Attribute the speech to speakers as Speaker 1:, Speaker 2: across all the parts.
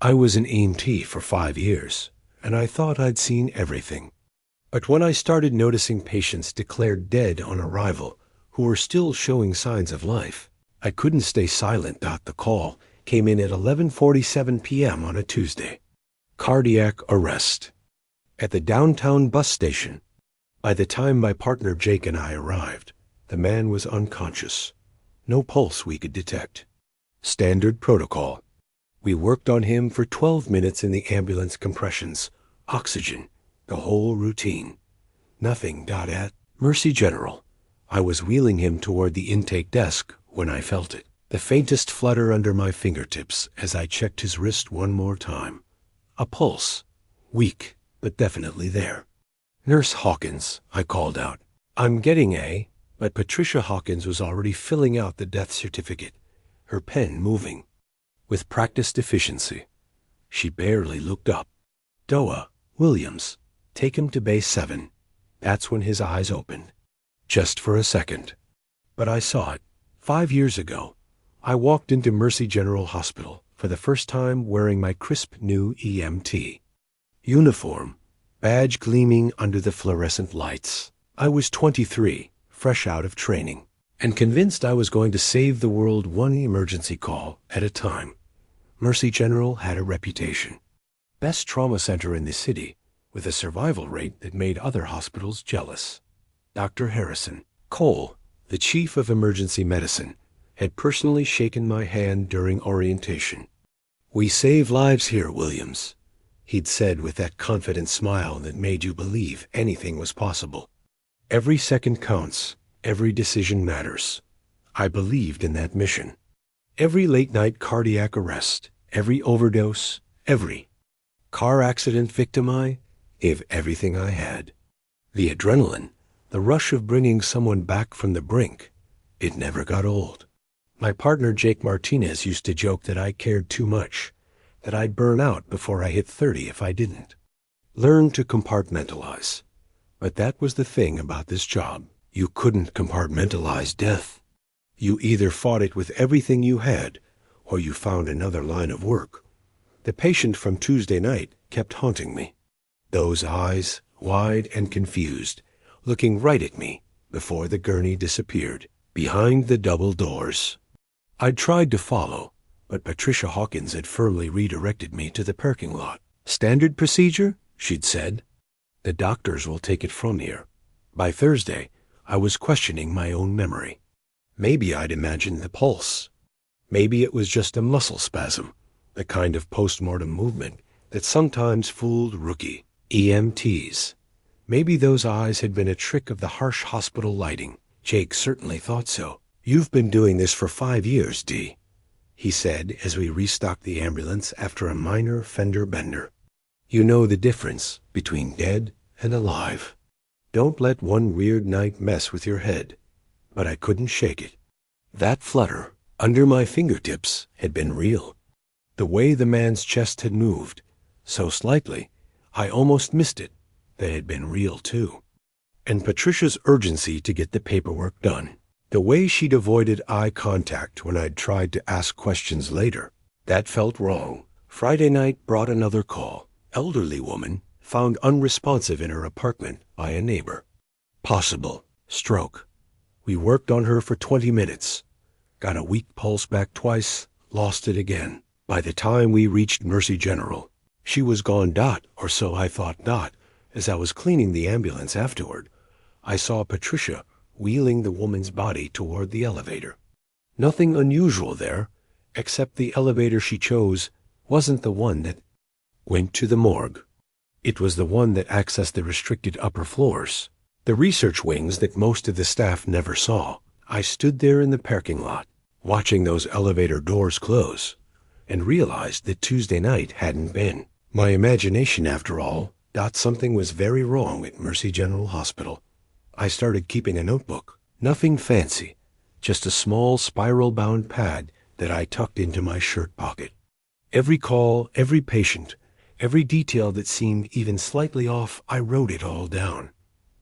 Speaker 1: I was an EMT for 5 years, and I thought I'd seen everything. But when I started noticing patients declared dead on arrival who were still showing signs of life, I couldn't stay silent. The call came in at 11:47 p.m. on a Tuesday. Cardiac arrest. At the downtown bus station. By the time my partner Jake and I arrived, the man was unconscious. No pulse we could detect. Standard protocol. We worked on him for 12 minutes in the ambulance, compressions, oxygen, the whole routine. Nothing. At Mercy General, I was wheeling him toward the intake desk when I felt it. The faintest flutter under my fingertips as I checked his wrist one more time. A pulse. Weak, but definitely there. Nurse Hawkins, I called out. I'm getting a... But Patricia Hawkins was already filling out the death certificate, her pen moving. With practiced efficiency. She barely looked up. DOA, Williams, take him to Bay 7. That's when his eyes opened. Just for a second. But I saw it. 5 years ago, I walked into Mercy General Hospital for the first time wearing my crisp new EMT uniform, badge gleaming under the fluorescent lights. I was 23, fresh out of training, and convinced I was going to save the world one emergency call at a time. Mercy General had a reputation. Best trauma center in the city, with a survival rate that made other hospitals jealous. Dr. Harrison Cole, the chief of emergency medicine, had personally shaken my hand during orientation. We save lives here, Williams, he'd said with that confident smile that made you believe anything was possible. Every second counts. Every decision matters. I believed in that mission. Every late-night cardiac arrest, every overdose, every car accident victim I gave everything I had. The adrenaline, the rush of bringing someone back from the brink, it never got old. My partner Jake Martinez used to joke that I cared too much, that I'd burn out before I hit 30 if I didn't. Learn to compartmentalize. But that was the thing about this job. You couldn't compartmentalize death. You either fought it with everything you had, or you found another line of work. The patient from Tuesday night kept haunting me. Those eyes, wide and confused, looking right at me before the gurney disappeared behind the double doors. I'd tried to follow, but Patricia Hawkins had firmly redirected me to the parking lot. Standard procedure, she'd said. The doctors will take it from here. By Thursday, I was questioning my own memory. Maybe I'd imagined the pulse. Maybe it was just a muscle spasm, the kind of post-mortem movement that sometimes fooled rookie EMTs. Maybe those eyes had been a trick of the harsh hospital lighting. Jake certainly thought so. You've been doing this for 5 years, D, he said as we restocked the ambulance after a minor fender bender. You know the difference between dead and alive. Don't let one weird night mess with your head. But I couldn't shake it. That flutter under my fingertips had been real. The way the man's chest had moved, so slightly, I almost missed it. That had been real too. And Patricia's urgency to get the paperwork done. The way she'd avoided eye contact when I'd tried to ask questions later. That felt wrong. Friday night brought another call. Elderly woman found unresponsive in her apartment by a neighbor. Possible stroke. We worked on her for 20 minutes. Got a weak pulse back twice, lost it again. By the time we reached Mercy General, she was gone. Or so I thought. As I was cleaning the ambulance afterward, I saw Patricia wheeling the woman's body toward the elevator. Nothing unusual there, except the elevator she chose wasn't the one that went to the morgue. It was the one that accessed the restricted upper floors, the research wings that most of the staff never saw. I stood there in the parking lot, watching those elevator doors close, and realized that Tuesday night hadn't been. My imagination, after all. Something was very wrong at Mercy General Hospital. I started keeping a notebook. Nothing fancy, just a small spiral-bound pad that I tucked into my shirt pocket. Every call, every patient, every detail that seemed even slightly off, I wrote it all down.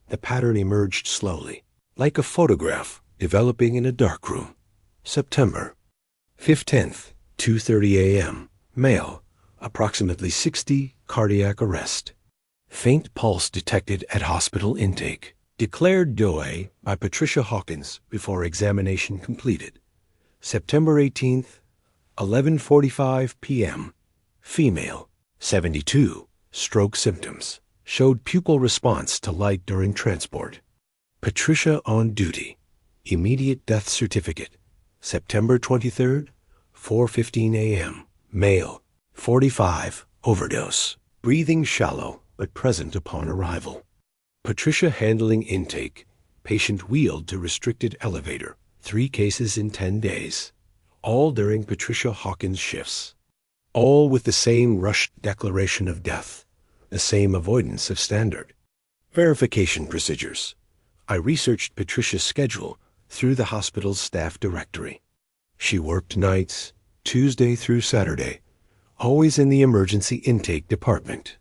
Speaker 1: The pattern emerged slowly, like a photograph developing in a darkroom. September 15th, 2:30 a.m. Male, approximately 60, cardiac arrest. Faint pulse detected at hospital intake. Declared DOA by Patricia Hawkins before examination completed. September 18th, 11:45 p.m. Female, 72, stroke symptoms. Showed pupil response to light during transport. Patricia on duty. Immediate death certificate. September 23rd, 4:15 a.m. Male, 45, overdose. Breathing shallow but present upon arrival. Patricia handling intake. Patient wheeled to restricted elevator. 3 cases in 10 days. All during Patricia Hawkins' shifts. All with the same rushed declaration of death. The same avoidance of standard. Verification procedures. I researched Patricia's schedule through the hospital's staff directory. She worked nights, Tuesday through Saturday, always in the emergency intake department.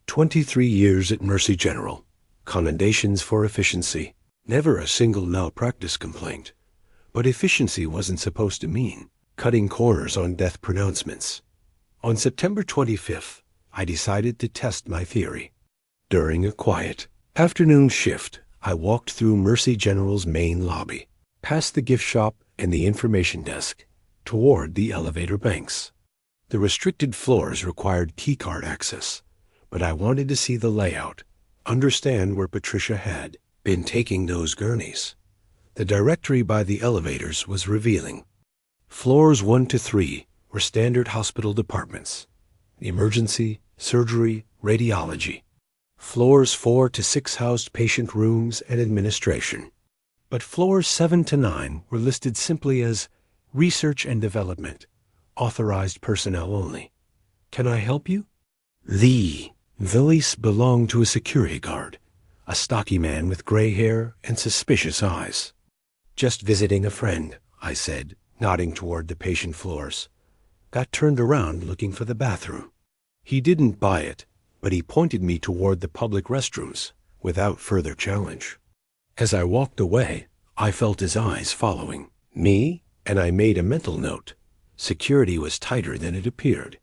Speaker 1: 23 years at Mercy General. Commendations for efficiency. Never a single malpractice complaint. But efficiency wasn't supposed to mean cutting corners on death pronouncements. On September 25th, I decided to test my theory. During a quiet afternoon shift, I walked through Mercy General's main lobby, past the gift shop and the information desk, toward the elevator banks. The restricted floors required keycard access, but I wanted to see the layout, understand where Patricia had been taking those gurneys. The directory by the elevators was revealing. Floors 1 to 3 were standard hospital departments. Emergency, surgery, radiology. Floors 4 to 6 housed patient rooms and administration. But floors 7 to 9 were listed simply as research and development, authorized personnel only. Can I help you? The valise belonged to a security guard, a stocky man with gray hair and suspicious eyes. Just visiting a friend, I said, nodding toward the patient floors. Got turned around looking for the bathroom. He didn't buy it, but he pointed me toward the public restrooms without further challenge. As I walked away, I felt his eyes following me, and I made a mental note. Security was tighter than it appeared.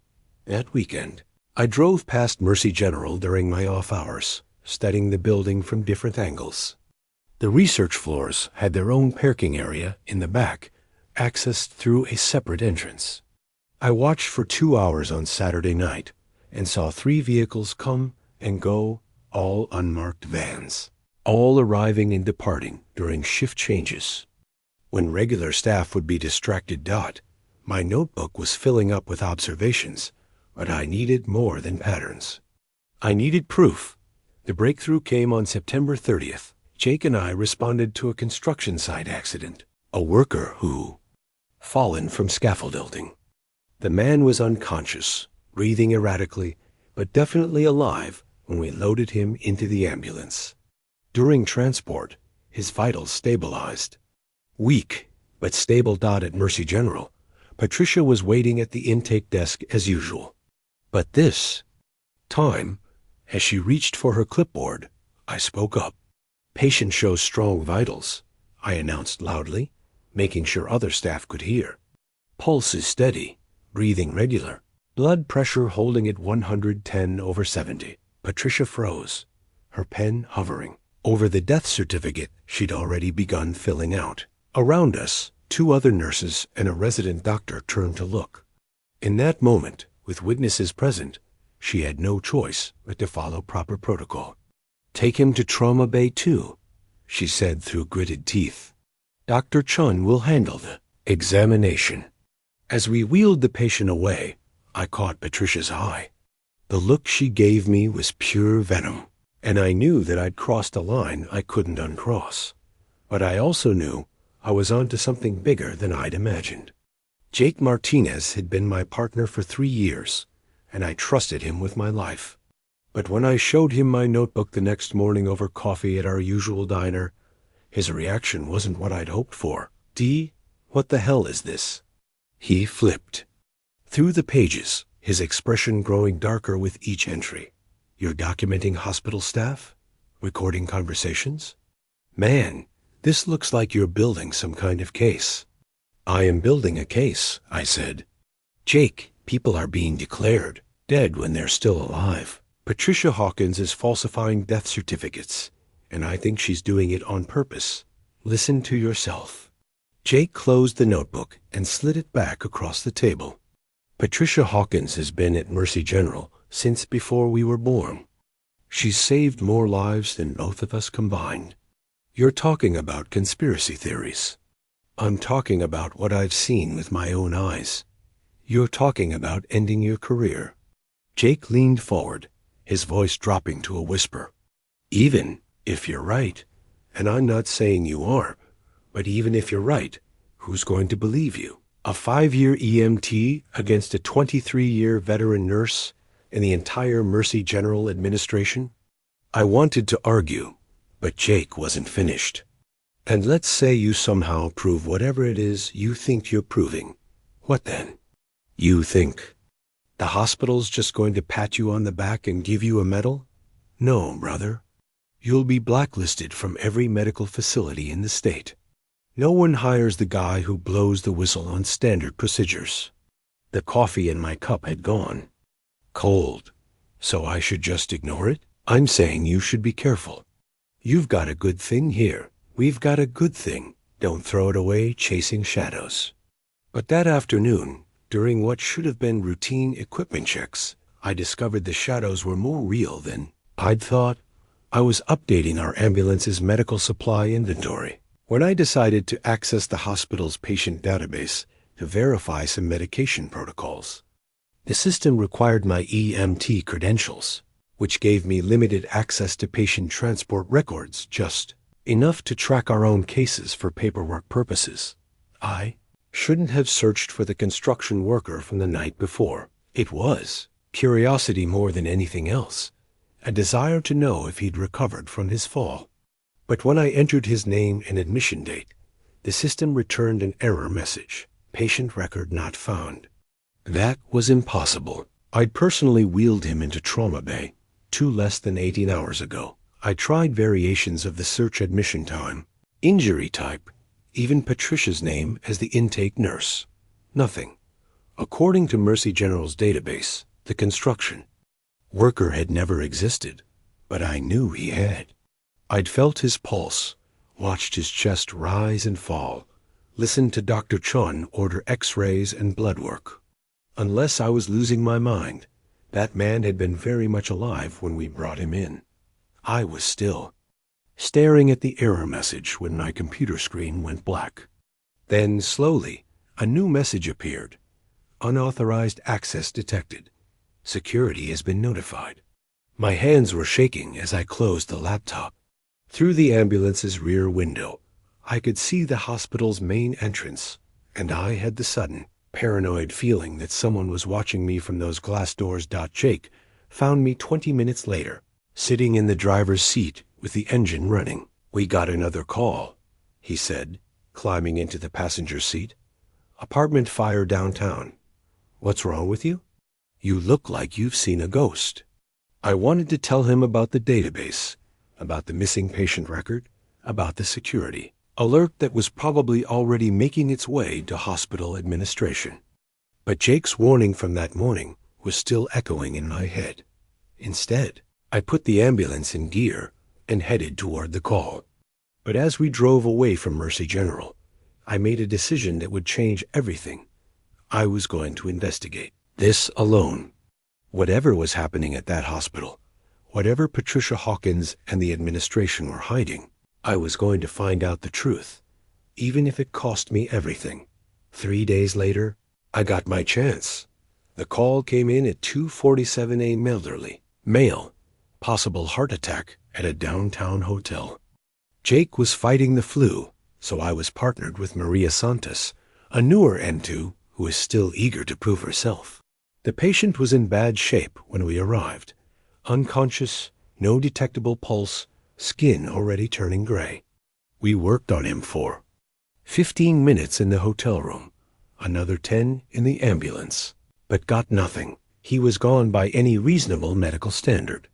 Speaker 1: That weekend, I drove past Mercy General during my off hours, studying the building from different angles. The research floors had their own parking area in the back, accessed through a separate entrance. I watched for 2 hours on Saturday night and saw 3 vehicles come and go, all unmarked vans, all arriving and departing during shift changes. When regular staff would be distracted, my notebook was filling up with observations, but I needed more than patterns. I needed proof. The breakthrough came on September 30th. Jake and I responded to a construction site accident. A worker who fallen from scaffolding. The man was unconscious, breathing erratically, but definitely alive when we loaded him into the ambulance. During transport, his vitals stabilized. Weak, but stable. At Mercy General, Patricia was waiting at the intake desk as usual. But this time, as she reached for her clipboard, I spoke up. Patient shows strong vitals, I announced loudly, making sure other staff could hear. Pulse is steady, breathing regular, blood pressure holding at 110/70. Patricia froze, her pen hovering over the death certificate she'd already begun filling out. Around us, 2 other nurses and a resident doctor turned to look. In that moment, with witnesses present, she had no choice but to follow proper protocol. Take him to Trauma Bay 2, she said through gritted teeth. Dr. Chun will handle the examination. As we wheeled the patient away, I caught Patricia's eye. The look she gave me was pure venom, and I knew that I'd crossed a line I couldn't uncross. But I also knew I was onto something bigger than I'd imagined. Jake Martinez had been my partner for 3 years, and I trusted him with my life. But when I showed him my notebook the next morning over coffee at our usual diner, his reaction wasn't what I'd hoped for. "D, what the hell is this?" He flipped through the pages, his expression growing darker with each entry. "You're documenting hospital staff? Recording conversations? Man, this looks like you're building some kind of case." "I am building a case," I said. "Jake, people are being declared. dead when they're still alive. Patricia Hawkins is falsifying death certificates, and I think she's doing it on purpose. Listen to yourself. Jake closed the notebook and slid it back across the table. Patricia Hawkins has been at Mercy General since before we were born. She's saved more lives than both of us combined. You're talking about conspiracy theories. I'm talking about what I've seen with my own eyes. You're talking about ending your career. Jake leaned forward, his voice dropping to a whisper. Even if you're right, and I'm not saying you are, but even if you're right, who's going to believe you? A 5-year EMT against a 23-year veteran nurse in the entire Mercy General administration? I wanted to argue, but Jake wasn't finished. And let's say you somehow prove whatever it is you think you're proving. What then? You think the hospital's just going to pat you on the back and give you a medal? No, brother. You'll be blacklisted from every medical facility in the state. No one hires the guy who blows the whistle on standard procedures. The coffee in my cup had gone cold, so I should just ignore it? I'm saying you should be careful. You've got a good thing here. We've got a good thing. Don't throw it away chasing shadows. But that afternoon, during what should have been routine equipment checks, I discovered the shadows were more real than I'd thought. I was updating our ambulance's medical supply inventory when I decided to access the hospital's patient database to verify some medication protocols. The system required my EMT credentials, which gave me limited access to patient transport records, just enough to track our own cases for paperwork purposes. I shouldn't have searched for the construction worker from the night before. It was curiosity more than anything else, a desire to know if he'd recovered from his fall. But when I entered his name and admission date, the system returned an error message, patient record not found. That was impossible. I'd personally wheeled him into trauma bay less than 18 hours ago. I tried variations of the search admission time, injury type, even Patricia's name as the intake nurse. Nothing. According to Mercy General's database, the construction worker had never existed, but I knew he had. I'd felt his pulse, watched his chest rise and fall, listened to Dr. Chun order x-rays and blood work. Unless I was losing my mind, that man had been very much alive when we brought him in. I was still staring at the error message when my computer screen went black. Then, slowly, a new message appeared. Unauthorized access detected. Security has been notified. My hands were shaking as I closed the laptop. Through the ambulance's rear window, I could see the hospital's main entrance, and I had the sudden, paranoid feeling that someone was watching me from those glass doors. Jake found me 20 minutes later, sitting in the driver's seat with the engine running. We got another call, he said, climbing into the passenger seat. Apartment fire downtown. What's wrong with you? You look like you've seen a ghost. I wanted to tell him about the database, about the missing patient record, about the security alert that was probably already making its way to hospital administration. But Jake's warning from that morning was still echoing in my head. Instead, I put the ambulance in gear and headed toward the call. But as we drove away from Mercy General, I made a decision that would change everything. I was going to investigate this alone. Whatever was happening at that hospital, whatever Patricia Hawkins and the administration were hiding, I was going to find out the truth, even if it cost me everything. 3 days later, I got my chance. The call came in at 2:47 a.m. elderly. Male. Possible heart attack at a downtown hotel. Jake was fighting the flu, so I was partnered with Maria Santos, a newer N2 who is still eager to prove herself. The patient was in bad shape when we arrived. Unconscious, no detectable pulse, skin already turning gray. We worked on him for 15 minutes in the hotel room, another 10 in the ambulance, but got nothing. He was gone by any reasonable medical standard.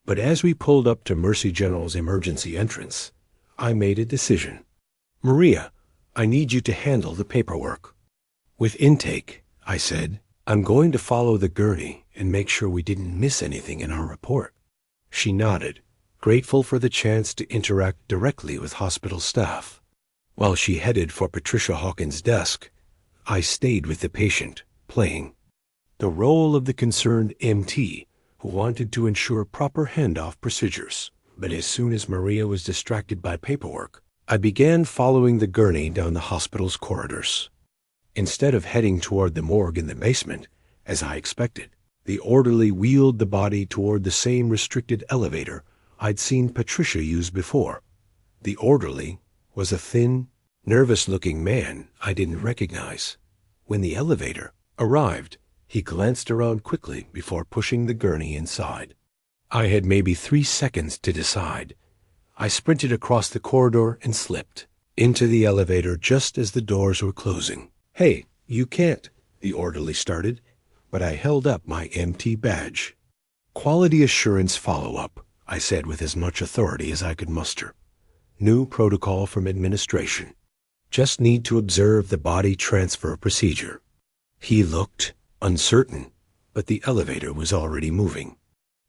Speaker 1: But as we pulled up to Mercy General's emergency entrance, I made a decision. Maria, I need you to handle the paperwork. With intake, I said, I'm going to follow the gurney and make sure we didn't miss anything in our report. She nodded, grateful for the chance to interact directly with hospital staff. While she headed for Patricia Hawkins' desk, I stayed with the patient, playing the role of the concerned EMT who wanted to ensure proper handoff procedures. But as soon as Maria was distracted by paperwork, I began following the gurney down the hospital's corridors. Instead of heading toward the morgue in the basement, as I expected, the orderly wheeled the body toward the same restricted elevator I'd seen Patricia use before. The orderly was a thin, nervous-looking man I didn't recognize. When the elevator arrived, he glanced around quickly before pushing the gurney inside. I had maybe 3 seconds to decide. I sprinted across the corridor and slipped into the elevator just as the doors were closing. "Hey, you can't," the orderly started, but I held up my EMT badge. "Quality assurance follow-up," I said with as much authority as I could muster. "New protocol from administration. Just need to observe the body transfer procedure." He looked uncertain, but the elevator was already moving.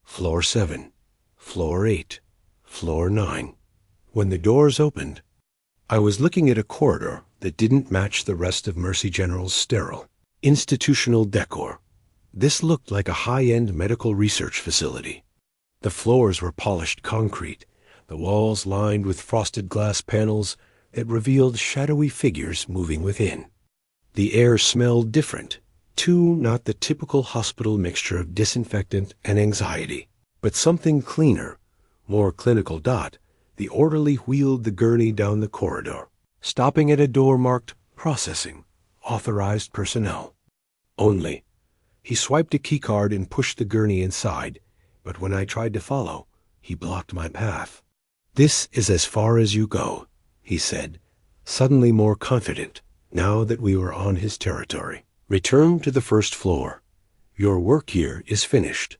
Speaker 1: Floor 7, Floor 8, Floor 9. When the doors opened, I was looking at a corridor that didn't match the rest of Mercy General's sterile, institutional decor. This looked like a high-end medical research facility. The floors were polished concrete, the walls lined with frosted glass panels that revealed shadowy figures moving within. The air smelled different, too, not the typical hospital mixture of disinfectant and anxiety, but something cleaner, more clinical. The orderly wheeled the gurney down the corridor, stopping at a door marked "Processing, Authorized Personnel." Only. He swiped a keycard and pushed the gurney inside, but when I tried to follow, he blocked my path. "This is as far as you go," he said, suddenly more confident now that we were on his territory. "Return to the first floor. Your work here is finished."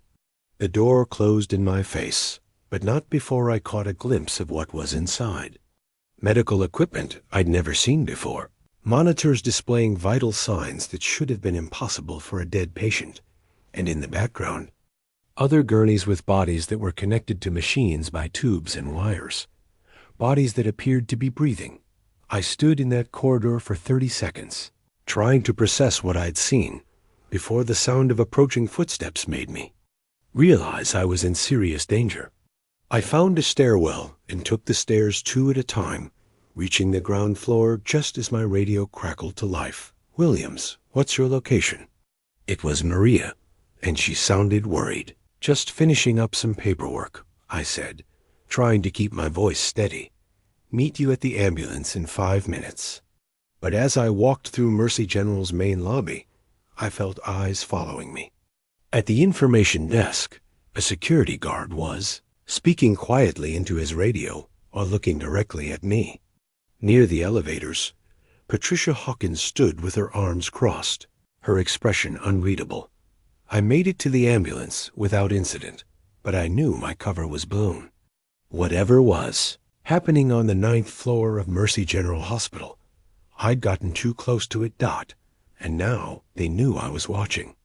Speaker 1: The door closed in my face, but not before I caught a glimpse of what was inside. Medical equipment I'd never seen before. Monitors displaying vital signs that should have been impossible for a dead patient. And in the background, other gurneys with bodies that were connected to machines by tubes and wires. Bodies that appeared to be breathing. I stood in that corridor for 30 seconds, trying to process what I'd seen, before the sound of approaching footsteps made me realize I was in serious danger. I found a stairwell and took the stairs 2 at a time, reaching the ground floor just as my radio crackled to life. "Williams, what's your location?" It was Maria, and she sounded worried. "Just finishing up some paperwork," I said, trying to keep my voice steady. "Meet you at the ambulance in 5 minutes." But as I walked through Mercy General's main lobby, I felt eyes following me. At the information desk, a security guard was speaking quietly into his radio while looking directly at me. Near the elevators, Patricia Hawkins stood with her arms crossed, her expression unreadable. I made it to the ambulance without incident, but I knew my cover was blown. Whatever was happening on the 9th floor of Mercy General Hospital, I'd gotten too close to it. And now they knew I was watching.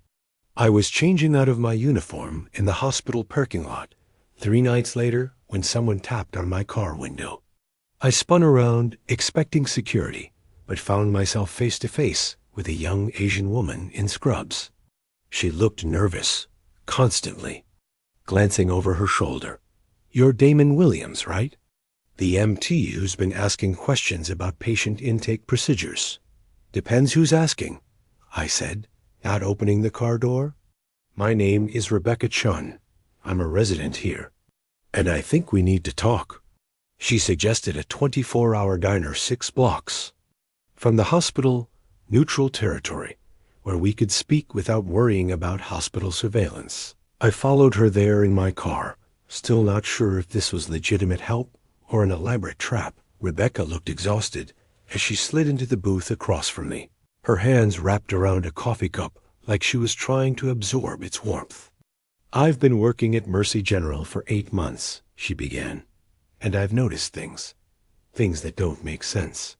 Speaker 1: I was changing out of my uniform in the hospital parking lot 3 nights later when someone tapped on my car window. I spun around, expecting security, but found myself face to face with a young Asian woman in scrubs. She looked nervous, constantly, glancing over her shoulder. "You're Damon Williams, right? The EMT who's been asking questions about patient intake procedures." "Depends who's asking," I said, not opening the car door. "My name is Rebecca Chun. I'm a resident here, and I think we need to talk." She suggested a 24-hour diner 6 blocks from the hospital, neutral territory, where we could speak without worrying about hospital surveillance. I followed her there in my car, still not sure if this was legitimate help or an elaborate trap. Rebecca looked exhausted as she slid into the booth across from me, her hands wrapped around a coffee cup like she was trying to absorb its warmth. "I've been working at Mercy General for 8 months," she began, "and I've noticed things that don't make sense."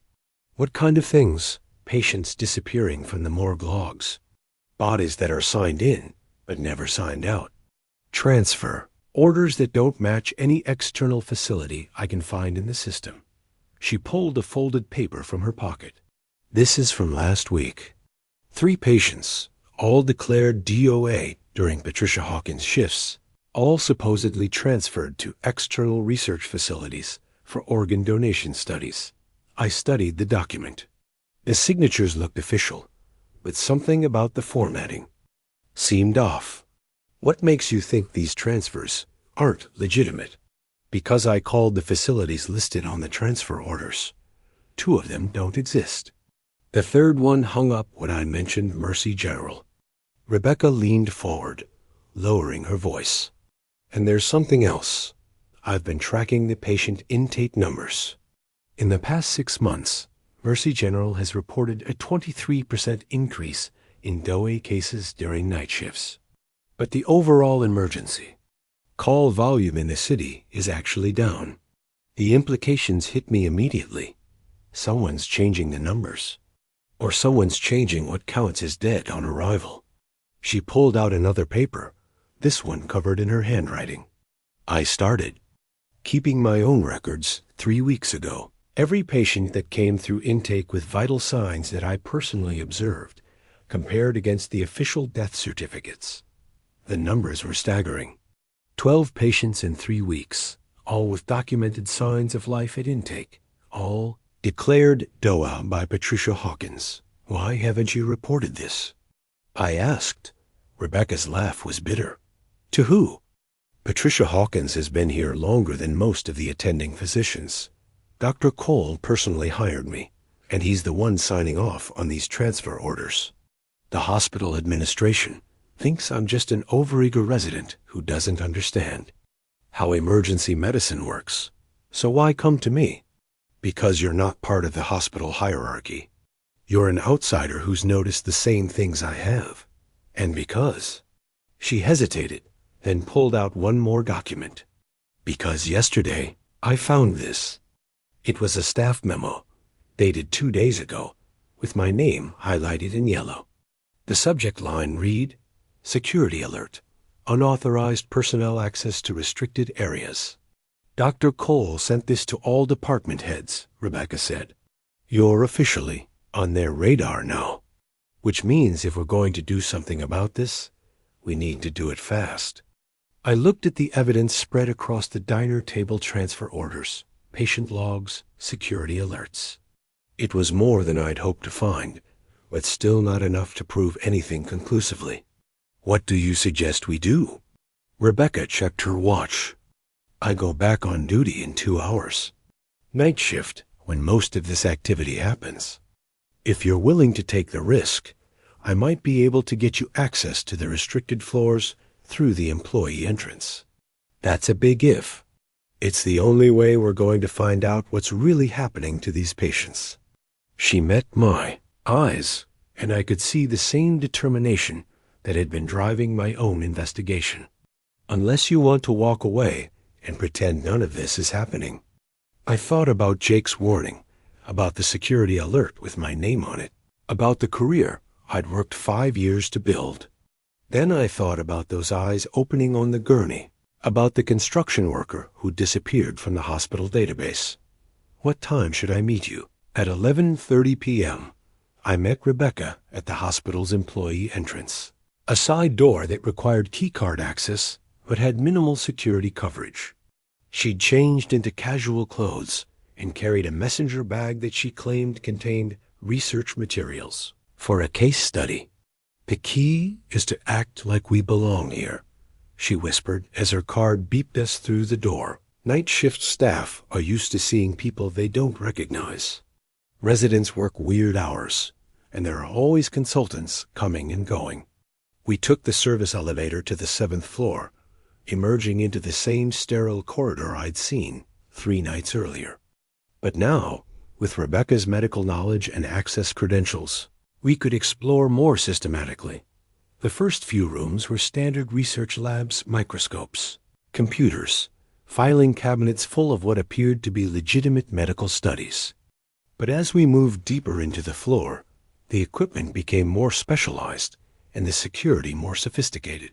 Speaker 1: "What kind of things?" "Patients disappearing from the morgue logs. Bodies that are signed in, but never signed out. Transfer. Orders that don't match any external facility I can find in the system. She pulled a folded paper from her pocket. This is from last week. 3 patients, all declared DOA during Patricia Hawkins' shifts, all supposedly transferred to external research facilities for organ donation studies. I studied the document. The signatures looked official, but something about the formatting seemed off. What makes you think these transfers aren't legitimate? Because I called the facilities listed on the transfer orders. 2 of them don't exist. The 3rd one hung up when I mentioned Mercy General. Rebecca leaned forward, lowering her voice. And there's something else. I've been tracking the patient intake numbers. In the past 6 months, Mercy General has reported a 23% increase in DOA cases during night shifts. But the overall emergency call volume in the city is actually down. The implications hit me immediately. Someone's changing the numbers. Or someone's changing what counts as dead on arrival. She pulled out another paper, this one covered in her handwriting. I started keeping my own records 3 weeks ago. Every patient that came through intake with vital signs that I personally observed, compared against the official death certificates. The numbers were staggering. 12 patients in 3 weeks, all with documented signs of life at intake, all declared DOA by Patricia Hawkins. Why haven't you reported this? I asked. Rebecca's laugh was bitter. To who? Patricia Hawkins has been here longer than most of the attending physicians. Dr. Cole personally hired me, and he's the one signing off on these transfer orders. The hospital administration thinks I'm just an overeager resident who doesn't understand how emergency medicine works. So why come to me? Because you're not part of the hospital hierarchy. You're an outsider who's noticed the same things I have. And because... She hesitated, then pulled out one more document. Because yesterday, I found this. It was a staff memo, dated 2 days ago, with my name highlighted in yellow. The subject line read, Security Alert, Unauthorized Personnel Access to Restricted Areas. Dr. Cole sent this to all department heads, Rebecca said. You're officially on their radar now, which means if we're going to do something about this, we need to do it fast. I looked at the evidence spread across the diner table transfer orders, patient logs, security alerts. It was more than I'd hoped to find, but still not enough to prove anything conclusively. What do you suggest we do? Rebecca checked her watch. I go back on duty in 2 hours. Night shift, when most of this activity happens. If you're willing to take the risk, I might be able to get you access to the restricted floors through the employee entrance. That's a big if. It's the only way we're going to find out what's really happening to these patients. She met my eyes, and I could see the same determination that had been driving my own investigation. Unless you want to walk away and pretend none of this is happening. I thought about Jake's warning, about the security alert with my name on it, about the career I'd worked 5 years to build. Then I thought about those eyes opening on the gurney, about the construction worker who disappeared from the hospital database. What time should I meet you? At 11:30 p.m. I met Rebecca at the hospital's employee entrance, a side door that required keycard access but had minimal security coverage. She'd changed into casual clothes and carried a messenger bag that she claimed contained research materials for a case study. The key is to act like we belong here, she whispered as her card beeped us through the door. Night shift staff are used to seeing people they don't recognize. Residents work weird hours, and there are always consultants coming and going. We took the service elevator to the 7th floor, emerging into the same sterile corridor I'd seen 3 nights earlier. But now, with Rebecca's medical knowledge and access credentials, we could explore more systematically. The first few rooms were standard research labs, microscopes, computers, filing cabinets full of what appeared to be legitimate medical studies. But as we moved deeper into the floor, the equipment became more specialized and the security more sophisticated.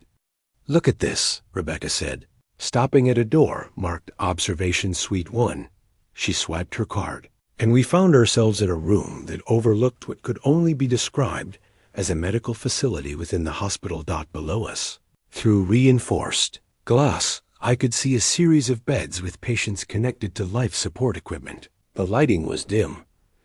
Speaker 1: "Look at this," Rebecca said, stopping at a door marked Observation Suite 1. She swiped her card, and we found ourselves in a room that overlooked what could only be described as a medical facility within the hospital dot below us. Through reinforced glass, I could see a series of beds with patients connected to life support equipment. The lighting was dim,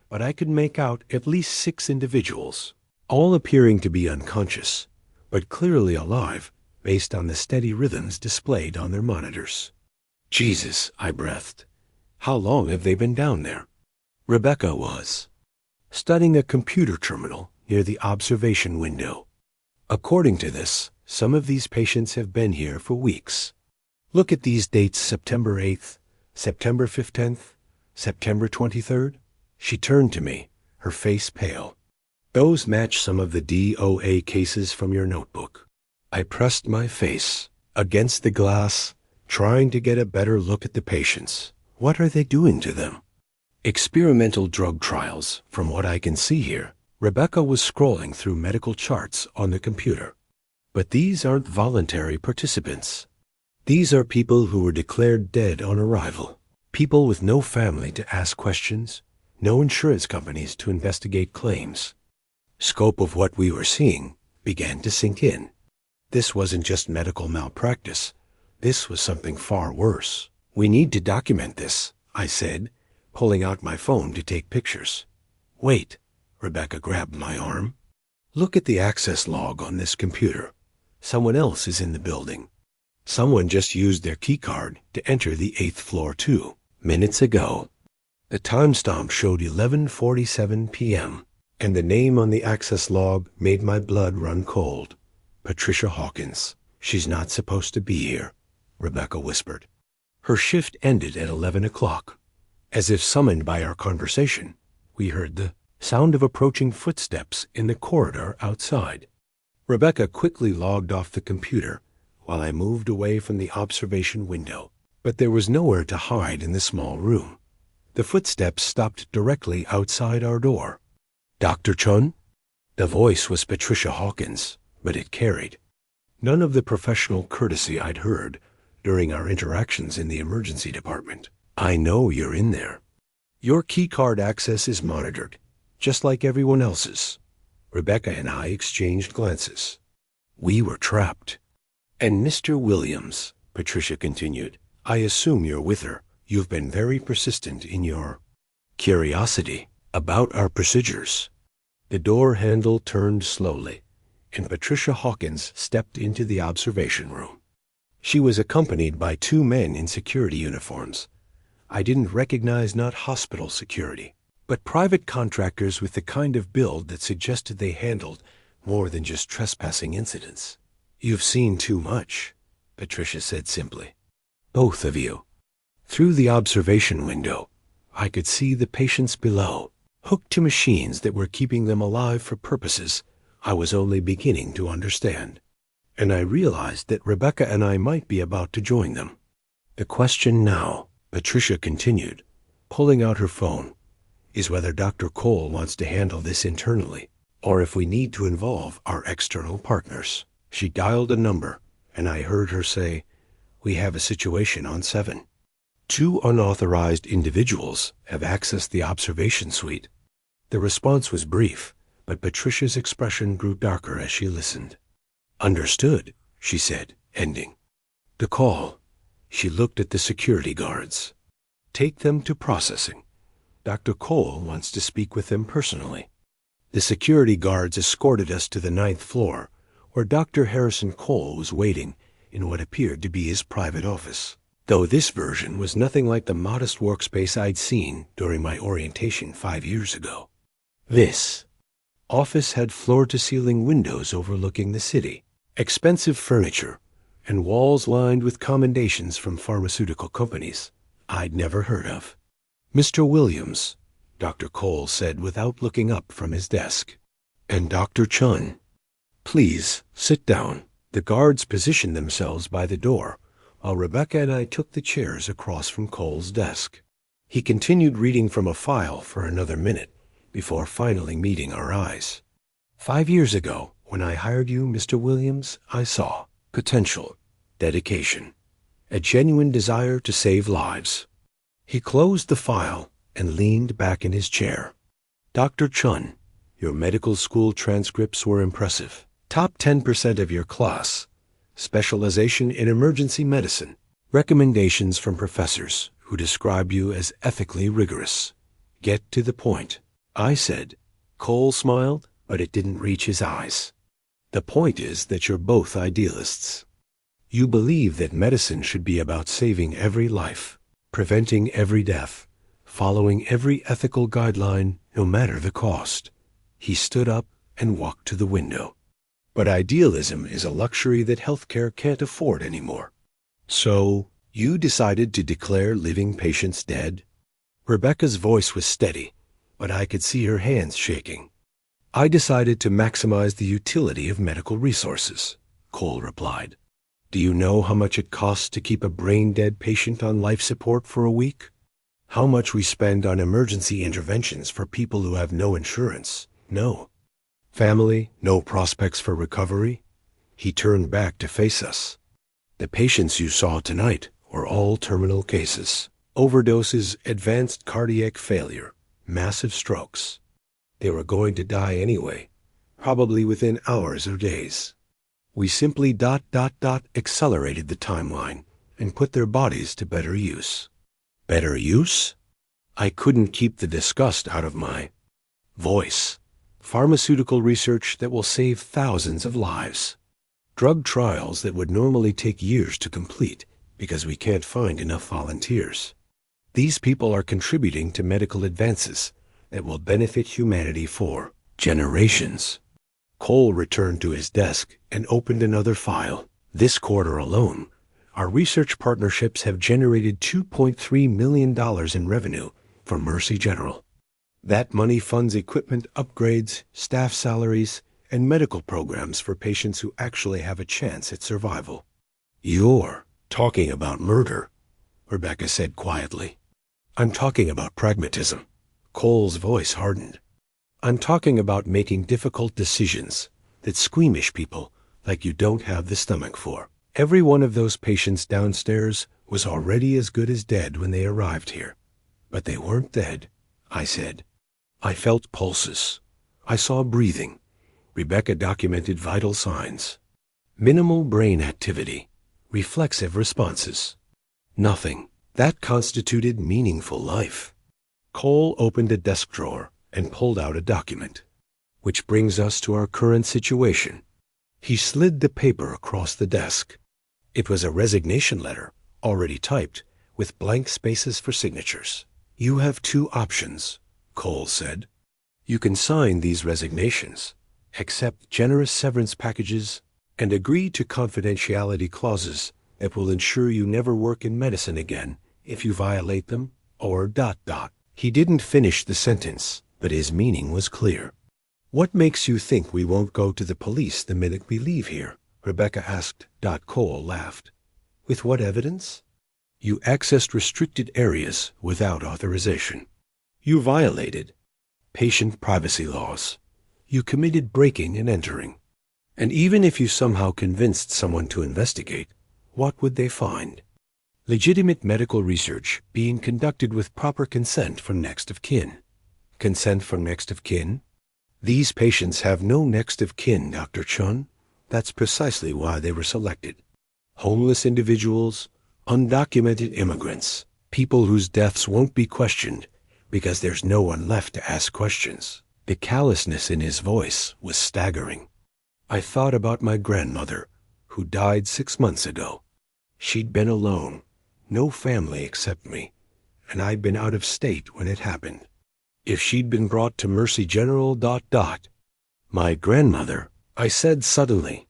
Speaker 1: but I could make out at least 6 individuals, all appearing to be unconscious, but clearly alive based on the steady rhythms displayed on their monitors. "Jesus," I breathed. "How long have they been down there?" Rebecca was studying a computer terminal near the observation window. "According to this, some of these patients have been here for weeks. Look at these dates: September 8th, September 15th, September 23rd. She turned to me, her face pale. "Those match some of the DOA cases from your notebook." I pressed my face against the glass, trying to get a better look at the patients. "What are they doing to them?" "Experimental drug trials, from what I can see here." Rebecca was scrolling through medical charts on the computer. "But these aren't voluntary participants. These are people who were declared dead on arrival. People with no family to ask questions, no insurance companies to investigate claims." Scope of what we were seeing began to sink in. This wasn't just medical malpractice. This was something far worse. "We need to document this," I said, pulling out my phone to take pictures. "Wait." Rebecca grabbed my arm. "Look at the access log on this computer. Someone else is in the building. Someone just used their keycard to enter the 8th floor too, minutes ago." The timestamp showed 11:47 p.m., and the name on the access log made my blood run cold. "Patricia Hawkins. She's not supposed to be here," Rebecca whispered. "Her shift ended at 11 o'clock. As if summoned by our conversation, we heard the sound of approaching footsteps in the corridor outside. Rebecca quickly logged off the computer while I moved away from the observation window. But there was nowhere to hide in the small room. The footsteps stopped directly outside our door. "Dr. Chun?" The voice was Patricia Hawkins, but it carried none of the professional courtesy I'd heard during our interactions in the emergency department. "I know you're in there. Your keycard access is monitored, just like everyone else's." Rebecca and I exchanged glances. We were trapped. "And Mr. Williams," Patricia continued, "I assume you're with her. You've been very persistent in your curiosity about our procedures." The door handle turned slowly, and Patricia Hawkins stepped into the observation room. She was accompanied by 2 men in security uniforms. I didn't recognize not hospital security, but private contractors with the kind of build that suggested they handled more than just trespassing incidents. "You've seen too much," Patricia said simply. "Both of you." Through the observation window, I could see the patients below, hooked to machines that were keeping them alive for purposes I was only beginning to understand. And I realized that Rebecca and I might be about to join them. "The question now," Patricia continued, pulling out her phone, "is whether Dr. Cole wants to handle this internally, or if we need to involve our external partners." She dialed a number, and I heard her say, "We have a situation on 7. 2 unauthorized individuals have accessed the observation suite." The response was brief, but Patricia's expression grew darker as she listened. "Understood," she said, ending the call. She looked at the security guards. "Take them to processing. Dr. Cole wants to speak with them personally." The security guards escorted us to the 9th floor, where Dr. Harrison Cole was waiting in what appeared to be his private office, though this version was nothing like the modest workspace I'd seen during my orientation 5 years ago. This office had floor-to-ceiling windows overlooking the city, expensive furniture, and walls lined with commendations from pharmaceutical companies I'd never heard of. "Mr. Williams," Dr. Cole said without looking up from his desk, "and Dr. Chun. Please sit down." The guards positioned themselves by the door, while Rebecca and I took the chairs across from Cole's desk. He continued reading from a file for another minute before finally meeting our eyes. 5 years ago, When I hired you, Mr. Williams, I saw potential, dedication, a genuine desire to save lives. He closed the file and leaned back in his chair. Dr. Chun, your medical school transcripts were impressive. Top 10% of your class. Specialization in emergency medicine. Recommendations from professors who describe you as ethically rigorous. Get to the point, I said. Cole smiled, but it didn't reach his eyes. The point is that you're both idealists. You believe that medicine should be about saving every life, preventing every death, following every ethical guideline, no matter the cost. He stood up and walked to the window. But idealism is a luxury that healthcare can't afford anymore. So, you decided to declare living patients dead? Rebecca's voice was steady, but I could see her hands shaking. I decided to maximize the utility of medical resources, Cole replied. Do you know how much it costs to keep a brain-dead patient on life support for a week? How much we spend on emergency interventions for people who have no insurance? No. Family, no prospects for recovery? He turned back to face us. The patients you saw tonight were all terminal cases. Overdoses, advanced cardiac failure, massive strokes. They were going to die anyway, probably within hours or days. We simply accelerated the timeline and put their bodies to better use. Better use? I couldn't keep the disgust out of my voice. Pharmaceutical research that will save thousands of lives. Drug trials that would normally take years to complete because we can't find enough volunteers. These people are contributing to medical advances that will benefit humanity for generations. Cole returned to his desk and opened another file. This quarter alone, our research partnerships have generated $2.3 million in revenue for Mercy General. That money funds equipment upgrades, staff salaries, and medical programs for patients who actually have a chance at survival. You're talking about murder, Rebecca said quietly. I'm talking about pragmatism. Cole's voice hardened. I'm talking about making difficult decisions that squeamish people like you don't have the stomach for. Every one of those patients downstairs was already as good as dead when they arrived here. But they weren't dead, I said. I felt pulses. I saw breathing. Rebecca documented vital signs. Minimal brain activity. Reflexive responses. Nothing. That constituted meaningful life. Cole opened a desk drawer and pulled out a document. Which brings us to our current situation. He slid the paper across the desk. It was a resignation letter, already typed, with blank spaces for signatures. You have two options, Cole said. You can sign these resignations, accept generous severance packages, and agree to confidentiality clauses that will ensure you never work in medicine again if you violate them, or ... He didn't finish the sentence, but his meaning was clear. What makes you think we won't go to the police the minute we leave here? Rebecca asked. Cole laughed. With what evidence? You accessed restricted areas without authorization. You violated patient privacy laws. You committed breaking and entering. And even if you somehow convinced someone to investigate, what would they find? Legitimate medical research being conducted with proper consent from next of kin. Consent from next of kin? These patients have no next of kin, Dr. Chun. That's precisely why they were selected. Homeless individuals, undocumented immigrants, people whose deaths won't be questioned because there's no one left to ask questions. The callousness in his voice was staggering. I thought about my grandmother, who died 6 months ago. She'd been alone, no family except me, and I'd been out of state when it happened. If she'd been brought to Mercy General... My grandmother, I said suddenly.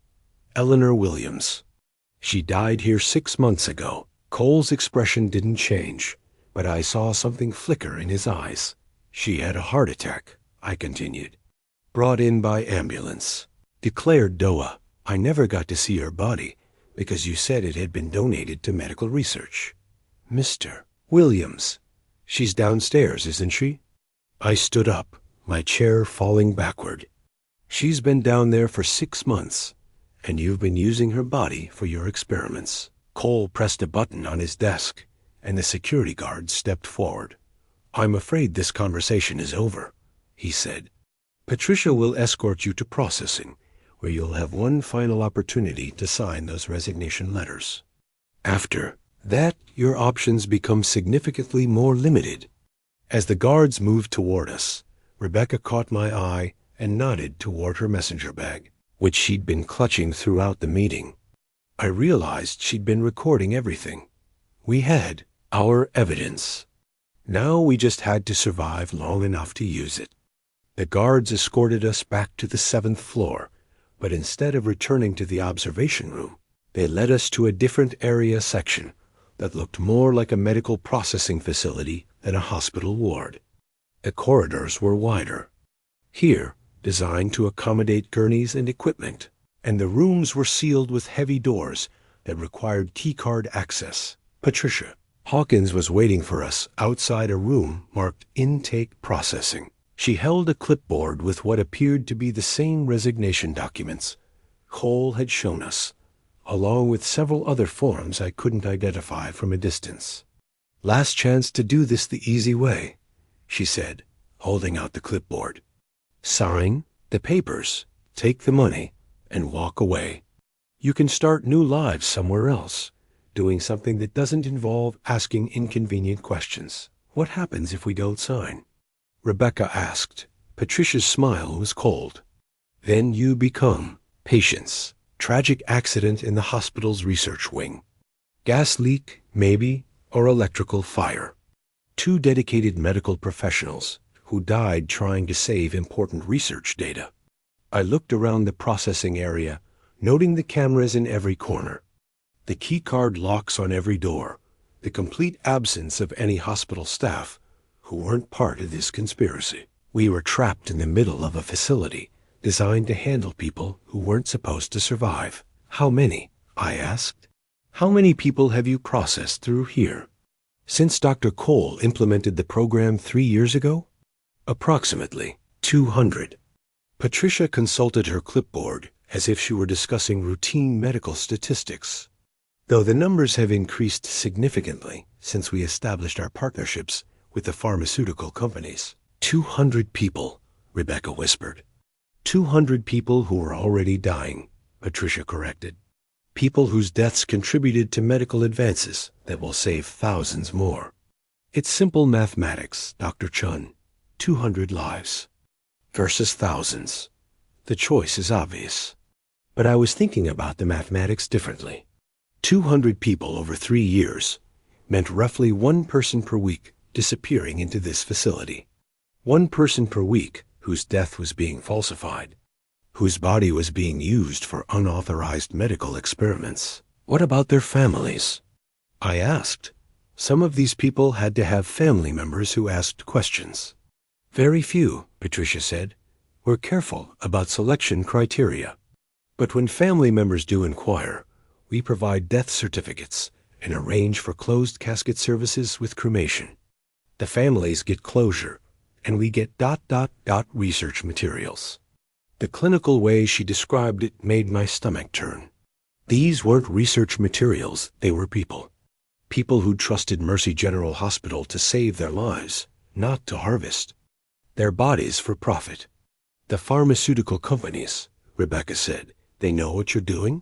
Speaker 1: Eleanor Williams. She died here 6 months ago. Cole's expression didn't change, but I saw something flicker in his eyes. She had a heart attack, I continued. Brought in by ambulance. Declared DOA. I never got to see her body because you said it had been donated to medical research. Mr. Williams. She's downstairs, isn't she? I stood up, my chair falling backward. She's been down there for 6 months, and you've been using her body for your experiments. Cole pressed a button on his desk, and the security guard stepped forward. I'm afraid this conversation is over, he said. Patricia will escort you to processing, where you'll have one final opportunity to sign those resignation letters. After that, your options become significantly more limited. As the guards moved toward us, Rebecca caught my eye and nodded toward her messenger bag, which she'd been clutching throughout the meeting. I realized she'd been recording everything. We had our evidence. Now we just had to survive long enough to use it. The guards escorted us back to the 7th floor, but instead of returning to the observation room, they led us to a different area section that looked more like a medical processing facility than a hospital ward. The corridors were wider, here designed to accommodate gurneys and equipment, and the rooms were sealed with heavy doors that required keycard access. Patricia Hawkins was waiting for us outside a room marked Intake Processing. She held a clipboard with what appeared to be the same resignation documents Cole had shown us, along with several other forms I couldn't identify from a distance. Last chance to do this the easy way, she said, holding out the clipboard. Sign the papers, take the money, and walk away. You can start new lives somewhere else, doing something that doesn't involve asking inconvenient questions. What happens if we don't sign? Rebecca asked. Patricia's smile was cold. Then you become patients. Tragic accident in the hospital's research wing. Gas leak, maybe, or electrical fire. 2 dedicated medical professionals who died trying to save important research data. I looked around the processing area, noting the cameras in every corner, the keycard locks on every door, the complete absence of any hospital staff who weren't part of this conspiracy. We were trapped in the middle of a facility designed to handle people who weren't supposed to survive. How many? I asked. How many people have you processed through here? Since Dr. Cole implemented the program 3 years ago? Approximately 200. Patricia consulted her clipboard as if she were discussing routine medical statistics. Though the numbers have increased significantly since we established our partnerships with the pharmaceutical companies. 200 people, Rebecca whispered. 200 people who were already dying, Patricia corrected. People whose deaths contributed to medical advances that will save thousands more. It's simple mathematics, Dr. Chun. 200 lives versus thousands. The choice is obvious. But I was thinking about the mathematics differently. 200 people over 3 years meant roughly 1 person per week disappearing into this facility. 1 person per week whose death was being falsified, whose body was being used for unauthorized medical experiments. What about their families? I asked. Some of these people had to have family members who asked questions. Very few, Patricia said. We're careful about selection criteria. But when family members do inquire, we provide death certificates and arrange for closed casket services with cremation. The families get closure, and we get ... research materials. The clinical way she described it made my stomach turn. These weren't research materials, they were people. People who trusted Mercy General Hospital to save their lives, not to harvest their bodies for profit. The pharmaceutical companies, Rebecca said, they know what you're doing?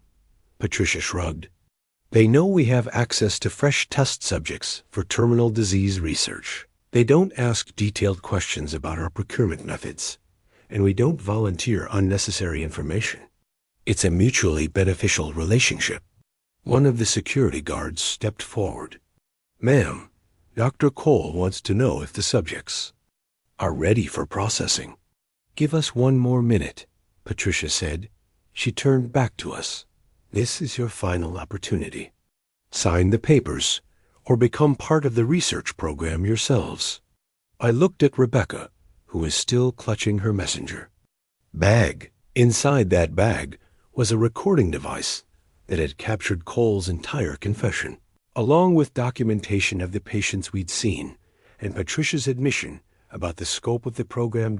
Speaker 1: Patricia shrugged. They know we have access to fresh test subjects for terminal disease research. They don't ask detailed questions about our procurement methods, and we don't volunteer unnecessary information. It's a mutually beneficial relationship. One of the security guards stepped forward. Ma'am, Dr. Cole wants to know if the subjects are ready for processing. Give us 1 more minute, Patricia said. She turned back to us. This is your final opportunity. Sign the papers, or become part of the research program yourselves. I looked at Rebecca, who was still clutching her messenger bag. Inside that bag was a recording device that had captured Cole's entire confession, along with documentation of the patients we'd seen and Patricia's admission about the scope of the program.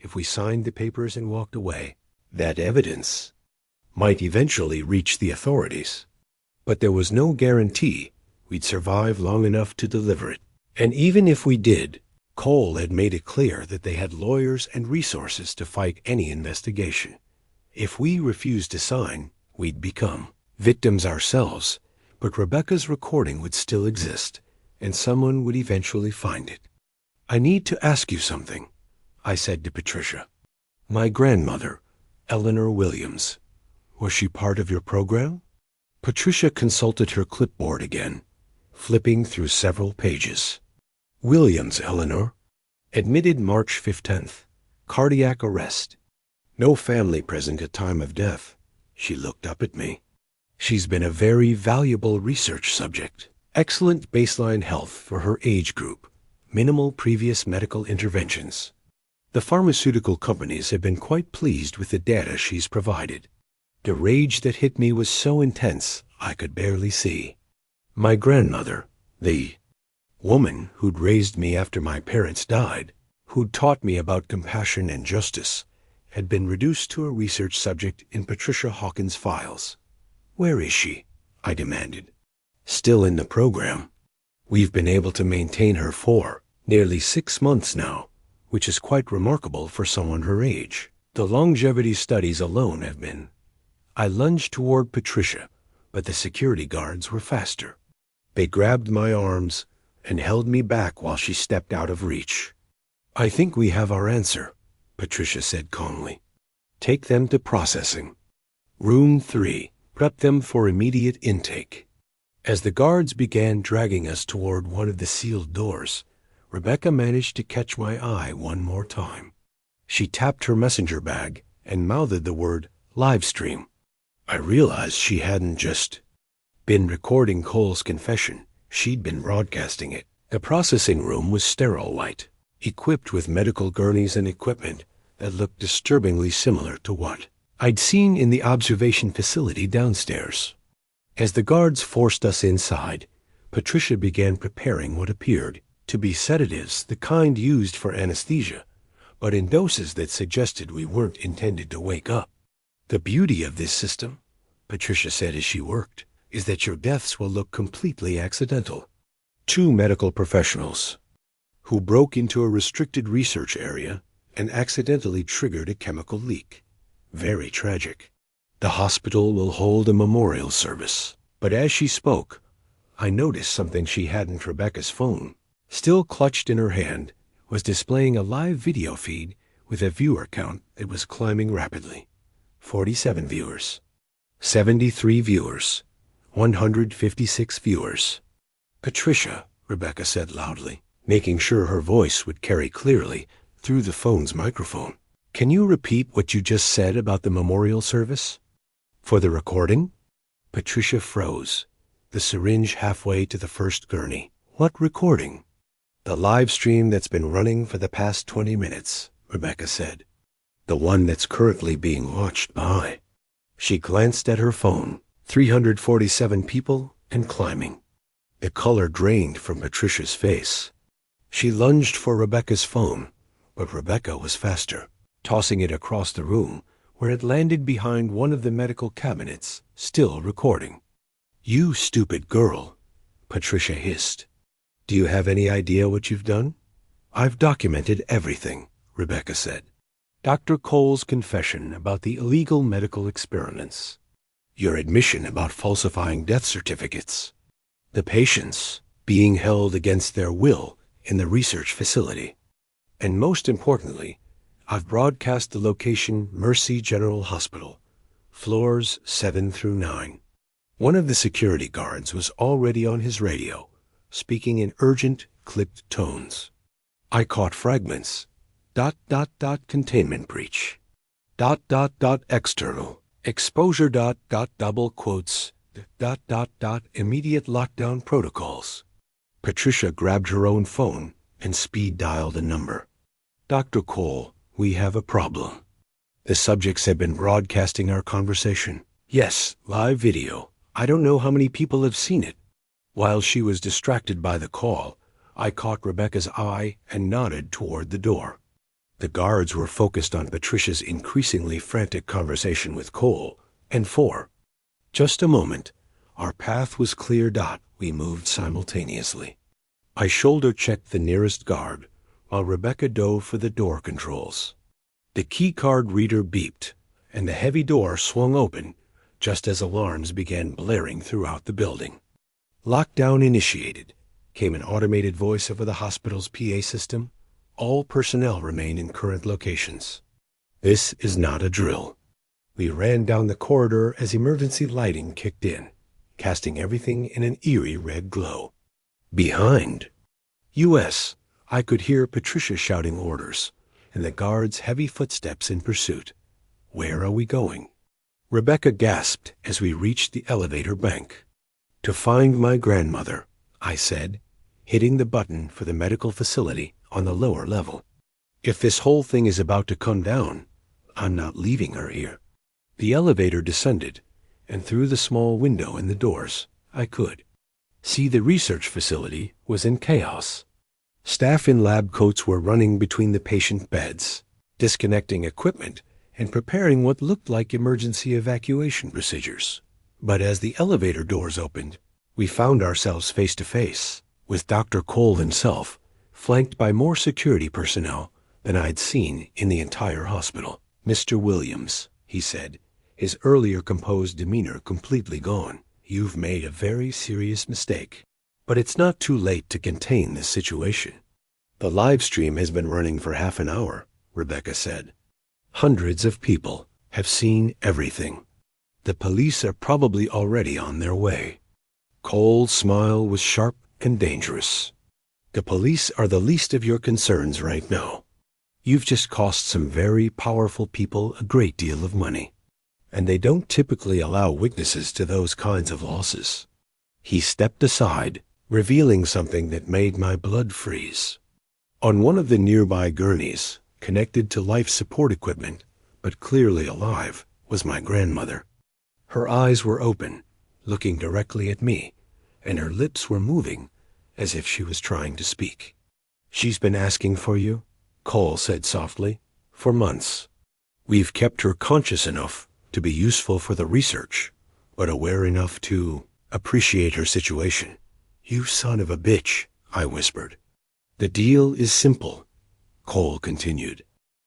Speaker 1: if we signed the papers and walked away. That evidence might eventually reach the authorities, but there was no guarantee we'd survive long enough to deliver it. And even if we did, Cole had made it clear that they had lawyers and resources to fight any investigation. If we refused to sign, we'd become victims ourselves, but Rebecca's recording would still exist, and someone would eventually find it. "I need to ask you something," I said to Patricia. "My grandmother, Eleanor Williams, was she part of your program?" Patricia consulted her clipboard again, flipping through several pages. "Williams, Eleanor. Admitted March 15th. Cardiac arrest. No family present at time of death." She looked up at me. "She's been a very valuable research subject. Excellent baseline health for her age group. Minimal previous medical interventions. The pharmaceutical companies have been quite pleased with the data she's provided." The rage that hit me was so intense I could barely see. My grandmother, the woman who'd raised me after my parents died, who'd taught me about compassion and justice, had been reduced to a research subject in Patricia Hawkins' files. "Where is she?" I demanded. "Still in the program. We've been able to maintain her for nearly 6 months now, which is quite remarkable for someone her age. The longevity studies alone have been." I lunged toward Patricia, but the security guards were faster. They grabbed my arms and held me back while she stepped out of reach. "I think we have our answer," Patricia said calmly. "Take them to processing. Room 3. Prep them for immediate intake." As the guards began dragging us toward one of the sealed doors, Rebecca managed to catch my eye one more time. She tapped her messenger bag and mouthed the word "live stream." I realized she hadn't just been recording Cole's confession, she'd been broadcasting it. The processing room was sterile white, equipped with medical gurneys and equipment that looked disturbingly similar to what I'd seen in the observation facility downstairs. As the guards forced us inside, Patricia began preparing what appeared to be sedatives, the kind used for anesthesia, but in doses that suggested we weren't intended to wake up. "The beauty of this system," Patricia said as she worked, "is that your deaths will look completely accidental." 2 medical professionals who broke into a restricted research area and accidentally triggered a chemical leak. Very tragic. The hospital will hold a memorial service. But as she spoke, I noticed something she hadn't. Rebecca's phone, still clutched in her hand, was displaying a live video feed with a viewer count that was climbing rapidly. 47 viewers. 73 viewers. 156 viewers. "Patricia," Rebecca said loudly, making sure her voice would carry clearly through the phone's microphone. "Can you repeat what you just said about the memorial service? For the recording?" Patricia froze, the syringe halfway to the first gurney. "What recording?" "The live stream that's been running for the past 20 minutes, Rebecca said. "The one that's currently being watched by." She glanced at her phone. 347 people and climbing. The color drained from Patricia's face. She lunged for Rebecca's phone, but Rebecca was faster, tossing it across the room, where it landed behind one of the medical cabinets, still recording. "You stupid girl," Patricia hissed. "Do you have any idea what you've done?" "I've documented everything," Rebecca said. Dr. Cole's confession about the illegal medical experiments. Your admission about falsifying death certificates. The patients being held against their will in the research facility. And most importantly, I've broadcast the location Mercy General Hospital, floors 7 through 9. One of the security guards was already on his radio, speaking in urgent, clipped tones. I caught fragments. ... containment breach. ... external. Exposure ... double quotes. ... immediate lockdown protocols. Patricia grabbed her own phone and speed dialed a number. "Dr. Cole, we have a problem." The subjects had been broadcasting our conversation. "Yes, live video. I don't know how many people have seen it." While she was distracted by the call, I caught Rebecca's eye and nodded toward the door. The guards were focused on Patricia's increasingly frantic conversation with Cole, and for just a moment, our path was clear. We moved simultaneously. I shoulder-checked the nearest guard, while Rebecca dove for the door controls. The keycard reader beeped, and the heavy door swung open just as alarms began blaring throughout the building. "Lockdown initiated," came an automated voice over the hospital's PA system. "All personnel remain in current locations." This is not a drill. We ran down the corridor as emergency lighting kicked in, casting everything in an eerie red glow. Behind U.S., I could hear Patricia shouting orders, and the guards' heavy footsteps in pursuit. "Where are we going?" Rebecca gasped as we reached the elevator bank. "To find my grandmother," I said, hitting the button for the medical facility on the lower level. "If this whole thing is about to come down, I'm not leaving her here." The elevator descended, and through the small window in the doors, I could see the research facility was in chaos. Staff in lab coats were running between the patient beds, disconnecting equipment and preparing what looked like emergency evacuation procedures. But as the elevator doors opened, we found ourselves face to face with Dr. Cole himself, flanked by more security personnel than I'd seen in the entire hospital. "Mr. Williams," he said, his earlier composed demeanor completely gone, "you've made a very serious mistake. But it's not too late to contain this situation." "The live stream has been running for half an hour," Rebecca said. "Hundreds of people have seen everything. The police are probably already on their way." Cole's smile was sharp and dangerous. "The police are the least of your concerns right now. You've just cost some very powerful people a great deal of money, and they don't typically allow witnesses to those kinds of losses." He stepped aside, revealing something that made my blood freeze. On one of the nearby gurneys, connected to life support equipment, but clearly alive, was my grandmother. Her eyes were open, looking directly at me, and her lips were moving as if she was trying to speak. "She's been asking for you," Cole said softly, "for months. We've kept her conscious enough to be useful for the research, but aware enough to appreciate her situation." "You son of a bitch," I whispered. "The deal is simple," Cole continued.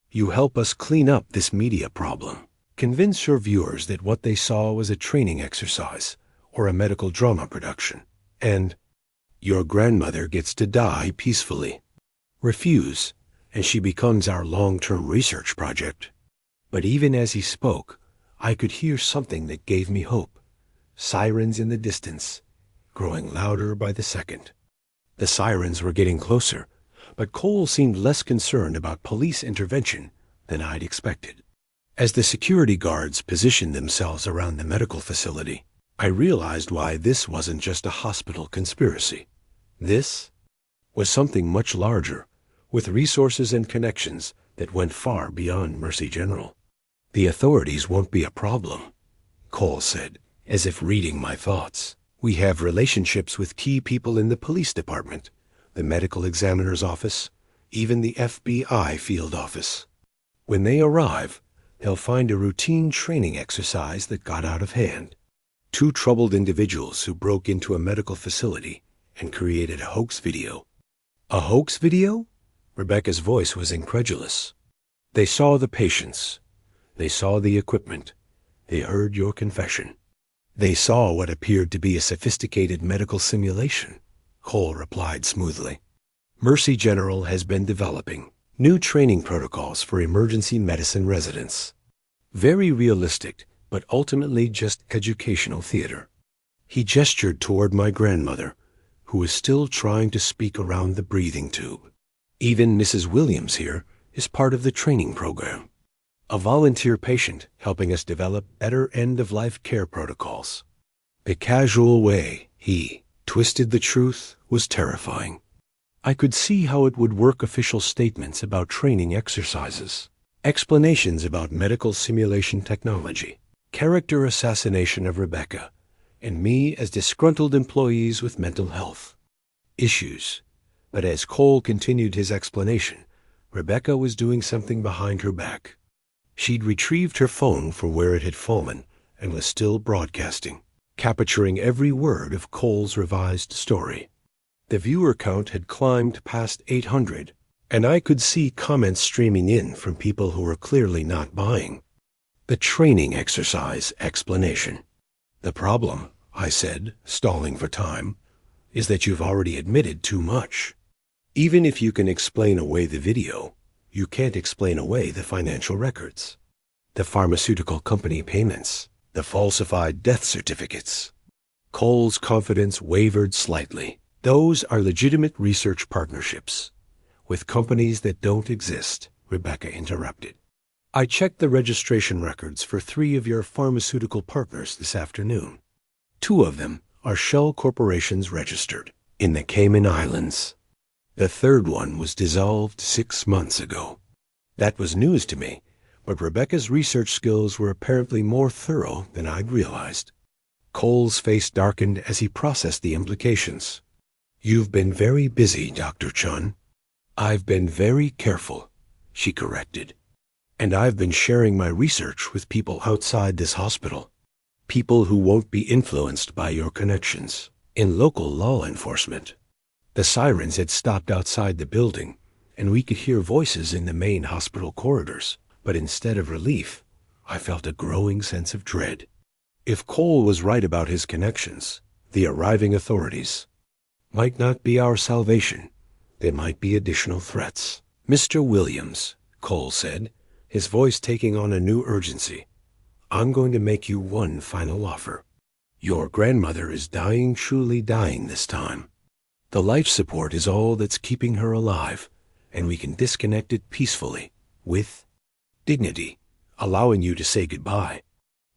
Speaker 1: "You help us clean up this media problem. Convince your viewers that what they saw was a training exercise or a medical drama production, and your grandmother gets to die peacefully. Refuse, and she becomes our long-term research project." But even as he spoke, I could hear something that gave me hope. Sirens in the distance, growing louder by the second. The sirens were getting closer, but Cole seemed less concerned about police intervention than I'd expected. As the security guards positioned themselves around the medical facility, I realized why this wasn't just a hospital conspiracy. This was something much larger, with resources and connections that went far beyond Mercy General. "The authorities won't be a problem," Cole said, as if reading my thoughts. "We have relationships with key people in the police department, the medical examiner's office, even the FBI field office. When they arrive, they'll find a routine training exercise that got out of hand. Two troubled individuals who broke into a medical facility and created a hoax video." "A hoax video?" Rebecca's voice was incredulous. "They saw the patients. They saw the equipment. They heard your confession. They saw what appeared to be a sophisticated medical simulation," Cole replied smoothly. "Mercy General has been developing new training protocols for emergency medicine residents. Very realistic, but ultimately just educational theater." He gestured toward my grandmother, who was still trying to speak around the breathing tube. "Even Mrs. Williams here is part of the training program. A volunteer patient helping us develop better end-of-life care protocols." The casual way he twisted the truth was terrifying. I could see how it would work official statements about training exercises, explanations about medical simulation technology, character assassination of Rebecca, and me as disgruntled employees with mental health issues. But as Cole continued his explanation, Rebecca was doing something behind her back. She'd retrieved her phone from where it had fallen and was still broadcasting, capturing every word of Cole's revised story. The viewer count had climbed past 800, and I could see comments streaming in from people who were clearly not buying. The training exercise explanation. The problem, I said, stalling for time, is that you've already admitted too much. Even if you can explain away the video, you can't explain away the financial records, the pharmaceutical company payments, the falsified death certificates. Cole's confidence wavered slightly. Those are legitimate research partnerships with companies that don't exist, Rebecca interrupted. I checked the registration records for 3 of your pharmaceutical partners this afternoon. 2 of them are shell corporations registered in the Cayman Islands. The 3rd one was dissolved 6 months ago. That was news to me, but Rebecca's research skills were apparently more thorough than I'd realized. Cole's face darkened as he processed the implications. You've been very busy, Dr. Chun. I've been very careful, she corrected. And I've been sharing my research with people outside this hospital. People who won't be influenced by your connections in local law enforcement. The sirens had stopped outside the building, and we could hear voices in the main hospital corridors. But instead of relief, I felt a growing sense of dread. If Cole was right about his connections, the arriving authorities might not be our salvation. They might be additional threats. Mr. Williams, Cole said, his voice taking on a new urgency. I'm going to make you one final offer. Your grandmother is dying, truly dying this time. The life support is all that's keeping her alive, and we can disconnect it peacefully, with dignity, allowing you to say goodbye.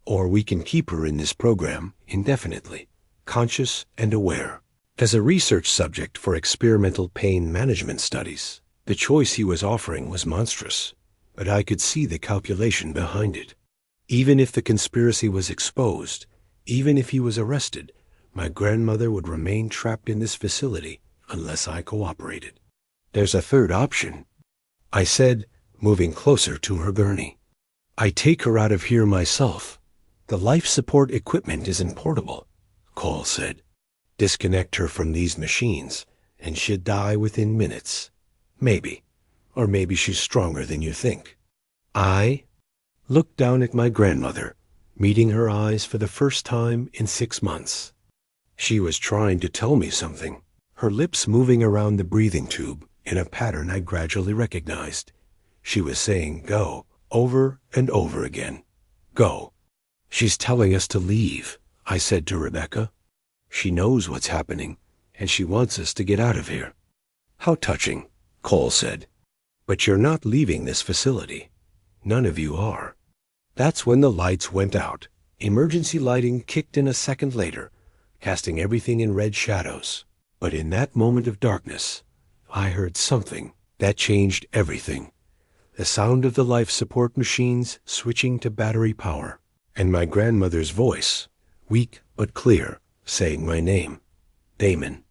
Speaker 1: Or we can keep her in this program indefinitely, conscious and aware. As a research subject for experimental pain management studies, the choice he was offering was monstrous, but I could see the calculation behind it. Even if the conspiracy was exposed, even if he was arrested, my grandmother would remain trapped in this facility unless I cooperated. There's a 3rd option, I said, moving closer to her gurney. I take her out of here myself. The life support equipment isn't portable, Cole said. Disconnect her from these machines, and she'd die within minutes. Maybe. Or maybe she's stronger than you think. I looked down at my grandmother, meeting her eyes for the first time in 6 months. She was trying to tell me something, her lips moving around the breathing tube in a pattern I gradually recognized. She was saying go over and over again. Go. She's telling us to leave, I said to Rebecca. She knows what's happening, and she wants us to get out of here. How touching, Cole said. But you're not leaving this facility. None of you are. That's when the lights went out. Emergency lighting kicked in a second later, casting everything in red shadows. But in that moment of darkness, I heard something that changed everything. The sound of the life support machines switching to battery power, and my grandmother's voice, weak but clear, saying my name, Damon.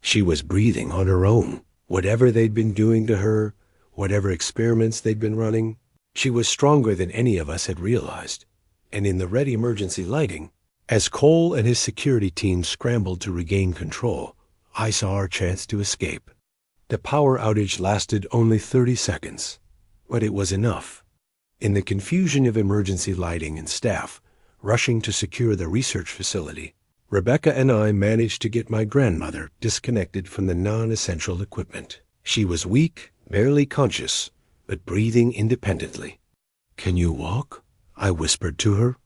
Speaker 1: She was breathing on her own. Whatever they'd been doing to her, whatever experiments they'd been running, she was stronger than any of us had realized. And in the red emergency lighting, as Cole and his security team scrambled to regain control, I saw our chance to escape. The power outage lasted only 30 seconds, but it was enough. In the confusion of emergency lighting and staff rushing to secure the research facility, Rebecca and I managed to get my grandmother disconnected from the non-essential equipment. She was weak, barely conscious, but breathing independently. Can you walk? I whispered to her.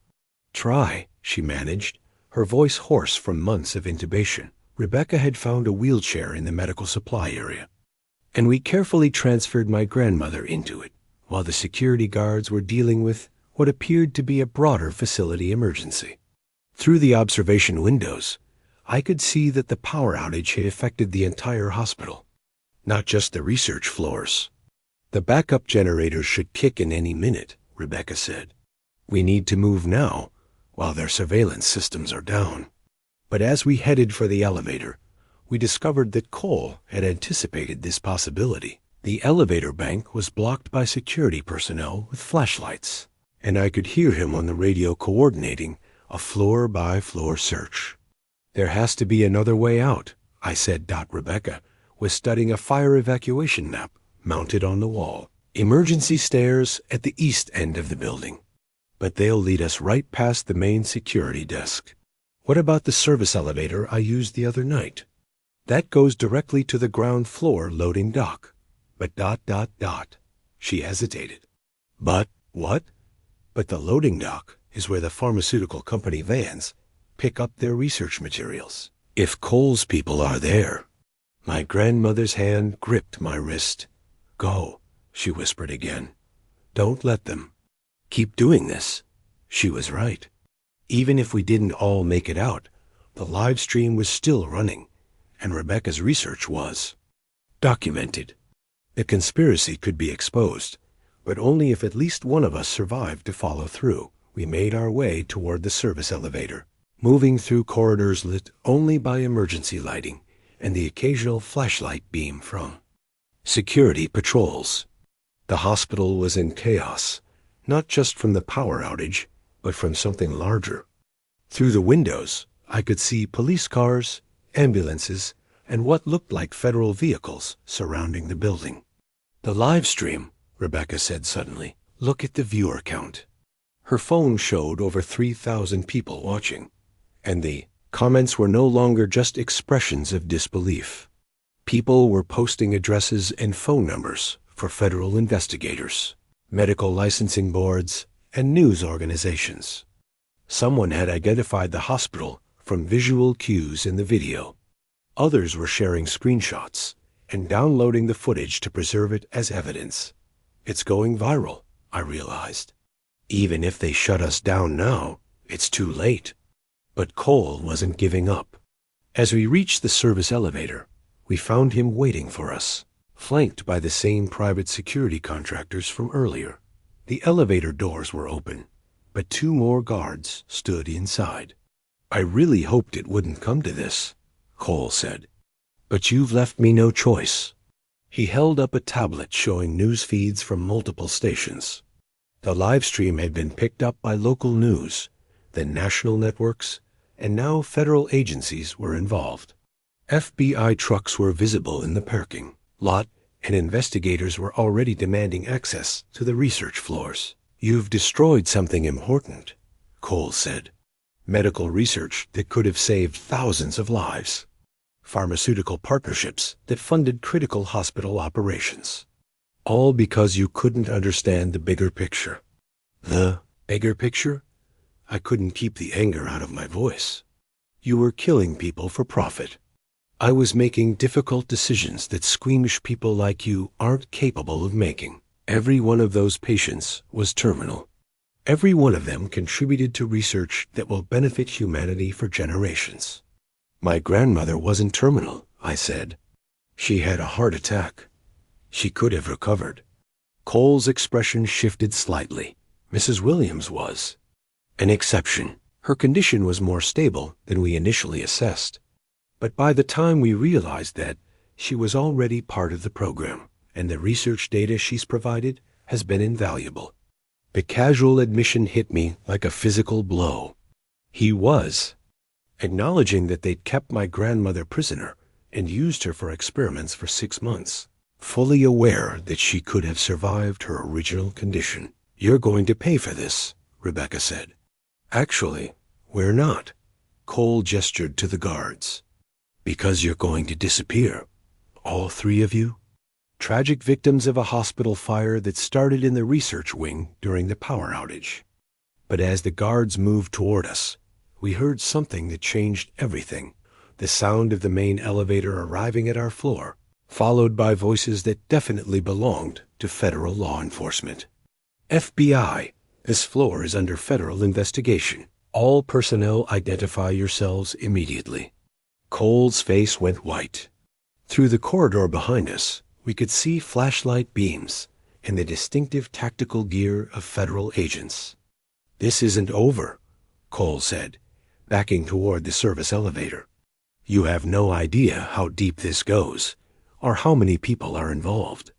Speaker 1: Try, she managed, her voice hoarse from months of intubation. Rebecca had found a wheelchair in the medical supply area, and we carefully transferred my grandmother into it, while the security guards were dealing with what appeared to be a broader facility emergency. Through the observation windows, I could see that the power outage had affected the entire hospital, not just the research floors. The backup generators should kick in any minute, Rebecca said. We need to move now, while their surveillance systems are down. But as we headed for the elevator, we discovered that Cole had anticipated this possibility. The elevator bank was blocked by security personnel with flashlights, and I could hear him on the radio coordinating a floor-by-floor search. "There has to be another way out," I said. Rebecca was studying a fire evacuation map mounted on the wall. "Emergency stairs at the east end of the building. But they'll lead us right past the main security desk." "What about the service elevator I used the other night?" "That goes directly to the ground floor loading dock." But ... She hesitated. "But what?" "But the loading dock is where the pharmaceutical company vans pick up their research materials. If Cole's people are there..." My grandmother's hand gripped my wrist. "Go," she whispered again. "Don't let them. Keep doing this." She was right. Even if we didn't all make it out, the live stream was still running, and Rebecca's research was documented. The conspiracy could be exposed, but only if at least one of us survived to follow through. We made our way toward the service elevator, moving through corridors lit only by emergency lighting and the occasional flashlight beam from security patrols. The hospital was in chaos, not just from the power outage, but from something larger. Through the windows, I could see police cars, ambulances, and what looked like federal vehicles surrounding the building. "The live stream," Rebecca said suddenly. "Look at the viewer count." Her phone showed over 3,000 people watching, and the comments were no longer just expressions of disbelief. People were posting addresses and phone numbers for federal investigators, medical licensing boards, and news organizations. Someone had identified the hospital from visual cues in the video. Others were sharing screenshots and downloading the footage to preserve it as evidence. It's going viral, I realized. Even if they shut us down now, it's too late. But Cole wasn't giving up. As we reached the service elevator, we found him waiting for us, flanked by the same private security contractors from earlier. The elevator doors were open, but 2 more guards stood inside. "I really hoped it wouldn't come to this," Cole said. "But you've left me no choice." He held up a tablet showing news feeds from multiple stations. The live stream had been picked up by local news, then national networks, and now federal agencies were involved. FBI trucks were visible in the parking lot, and investigators were already demanding access to the research floors. "You've destroyed something important," Cole said. "Medical research that could have saved thousands of lives. Pharmaceutical partnerships that funded critical hospital operations. All because you couldn't understand the bigger picture." "The bigger picture?" I couldn't keep the anger out of my voice. "You were killing people for profit. I was making difficult decisions that squeamish people like you aren't capable of making. Every one of those patients was terminal. Every one of them contributed to research that will benefit humanity for generations." "My grandmother wasn't terminal," I said. "She had a heart attack. She could have recovered." Cole's expression shifted slightly. "Mrs. Williams was an exception. Her condition was more stable than we initially assessed. But by the time we realized that, she was already part of the program, and the research data she's provided has been invaluable." The casual admission hit me like a physical blow. He was acknowledging that they'd kept my grandmother prisoner and used her for experiments for 6 months, fully aware that she could have survived her original condition. "You're going to pay for this," Rebecca said. "Actually, we're not." Cole gestured to the guards. "Because you're going to disappear. All 3 of you. Tragic victims of a hospital fire that started in the research wing during the power outage." But as the guards moved toward us, we heard something that changed everything. The sound of the main elevator arriving at our floor, followed by voices that definitely belonged to federal law enforcement. "FBI, this floor is under federal investigation. All personnel identify yourselves immediately." Cole's face went white. Through the corridor behind us, we could see flashlight beams and the distinctive tactical gear of federal agents. "This isn't over," Cole said, backing toward the service elevator. "You have no idea how deep this goes, or how many people are involved."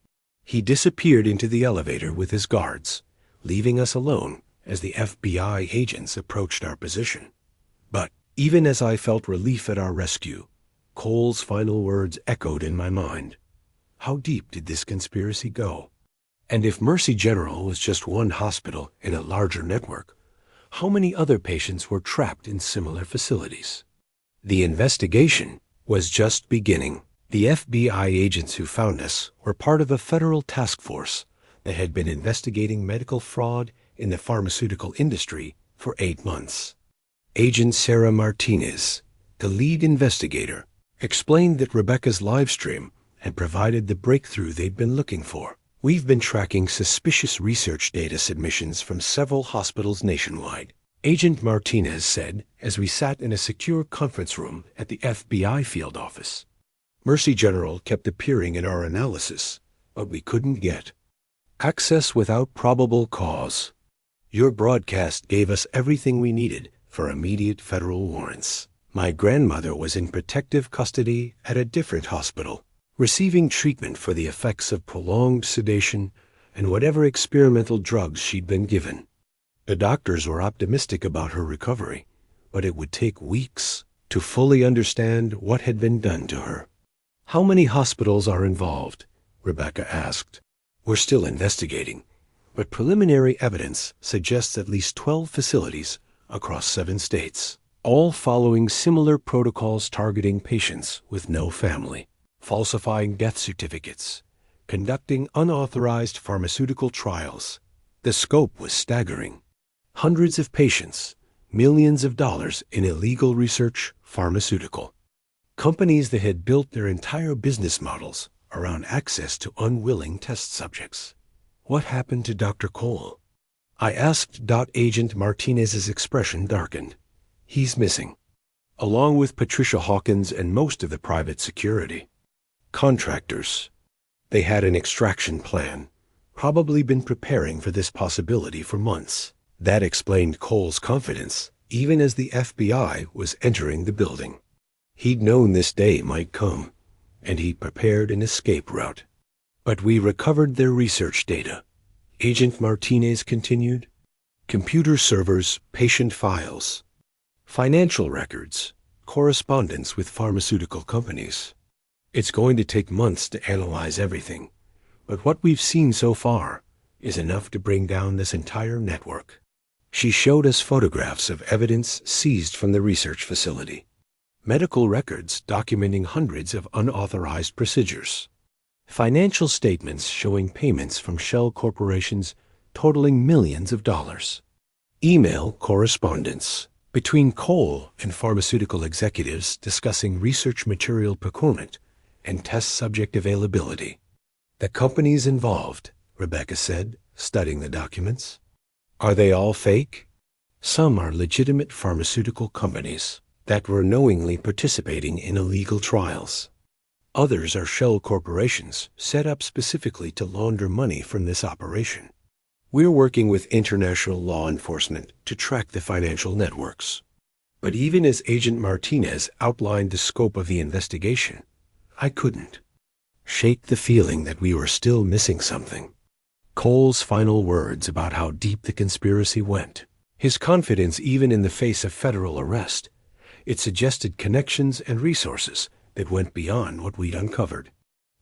Speaker 1: He disappeared into the elevator with his guards, leaving us alone as the FBI agents approached our position. But even as I felt relief at our rescue, Cole's final words echoed in my mind. How deep did this conspiracy go? And if Mercy General was just one hospital in a larger network, how many other patients were trapped in similar facilities? The investigation was just beginning. The FBI agents who found us were part of a federal task force that had been investigating medical fraud in the pharmaceutical industry for 8 months. Agent Sarah Martinez, the lead investigator, explained that Rebecca's live stream had provided the breakthrough they'd been looking for. We've been tracking suspicious research data submissions from several hospitals nationwide, Agent Martinez said as we sat in a secure conference room at the FBI field office. Mercy General kept appearing in our analysis, but we couldn't get access without probable cause. Your broadcast gave us everything we needed for immediate federal warrants. My grandmother was in protective custody at a different hospital, receiving treatment for the effects of prolonged sedation and whatever experimental drugs she'd been given. The doctors were optimistic about her recovery, but it would take weeks to fully understand what had been done to her. How many hospitals are involved? Rebecca asked. We're still investigating, but preliminary evidence suggests at least 12 facilities across 7 states, all following similar protocols targeting patients with no family, falsifying death certificates, conducting unauthorized pharmaceutical trials. The scope was staggering. Hundreds of patients, millions of dollars in illegal research, pharmaceutical. Companies that had built their entire business models around access to unwilling test subjects. What happened to Dr. Cole? I asked. Agent Martinez's expression darkened. He's missing, along with Patricia Hawkins and most of the private security. Contractors. They had an extraction plan, probably been preparing for this possibility for months. That explained Cole's confidence, even as the FBI was entering the building. He'd known this day might come, and he prepared an escape route. But we recovered their research data. Agent Martinez continued. Computer servers, patient files, financial records, correspondence with pharmaceutical companies. It's going to take months to analyze everything, but what we've seen so far is enough to bring down this entire network. She showed us photographs of evidence seized from the research facility, medical records documenting hundreds of unauthorized procedures, financial statements showing payments from shell corporations totaling millions of dollars, email correspondence between Cole and pharmaceutical executives discussing research material procurement and test subject availability. The companies involved, Rebecca said, studying the documents. Are they all fake? Some are legitimate pharmaceutical companies that were knowingly participating in illegal trials. Others are shell corporations set up specifically to launder money from this operation. We're working with international law enforcement to track the financial networks. But even as Agent Martinez outlined the scope of the investigation, I couldn't shake the feeling that we were still missing something. Cole's final words about how deep the conspiracy went, his confidence even in the face of federal arrest, it suggested connections and resources that went beyond what we'd uncovered.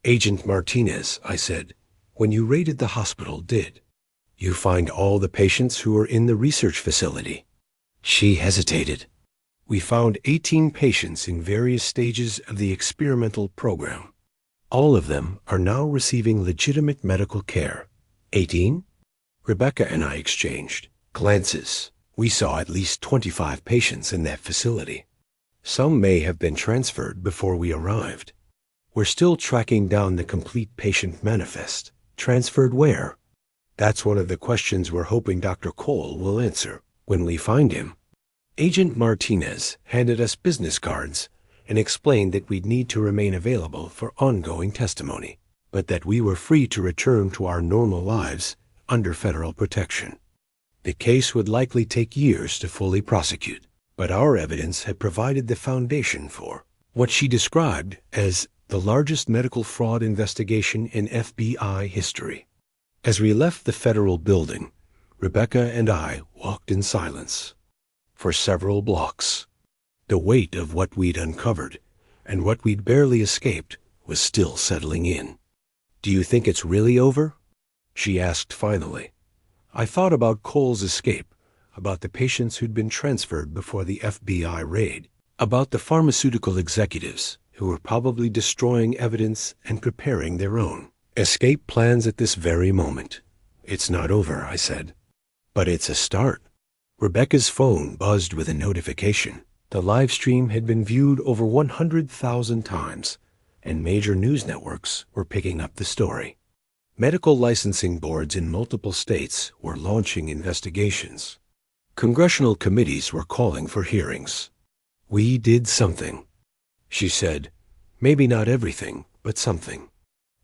Speaker 1: Agent Martinez, I said, when you raided the hospital, did you find all the patients who were in the research facility? She hesitated. We found 18 patients in various stages of the experimental program. All of them are now receiving legitimate medical care. 18? Rebecca and I exchanged glances. We saw at least 25 patients in that facility. Some may have been transferred before we arrived. We're still tracking down the complete patient manifest. Transferred where? That's one of the questions we're hoping Dr. Cole will answer when we find him. Agent Martinez handed us business cards and explained that we'd need to remain available for ongoing testimony, but that we were free to return to our normal lives under federal protection. The case would likely take years to fully prosecute, but our evidence had provided the foundation for what she described as the largest medical fraud investigation in FBI history. As we left the federal building, Rebecca and I walked in silence for several blocks. The weight of what we'd uncovered and what we'd barely escaped was still settling in. "Do you think it's really over?" she asked finally. I thought about Cole's escape, about the patients who'd been transferred before the FBI raid, about the pharmaceutical executives who were probably destroying evidence and preparing their own escape plans at this very moment. "It's not over," I said. "But it's a start." Rebecca's phone buzzed with a notification. The live stream had been viewed over 100,000 times, and major news networks were picking up the story. Medical licensing boards in multiple states were launching investigations. Congressional committees were calling for hearings. "We did something," she said. "Maybe not everything, but something."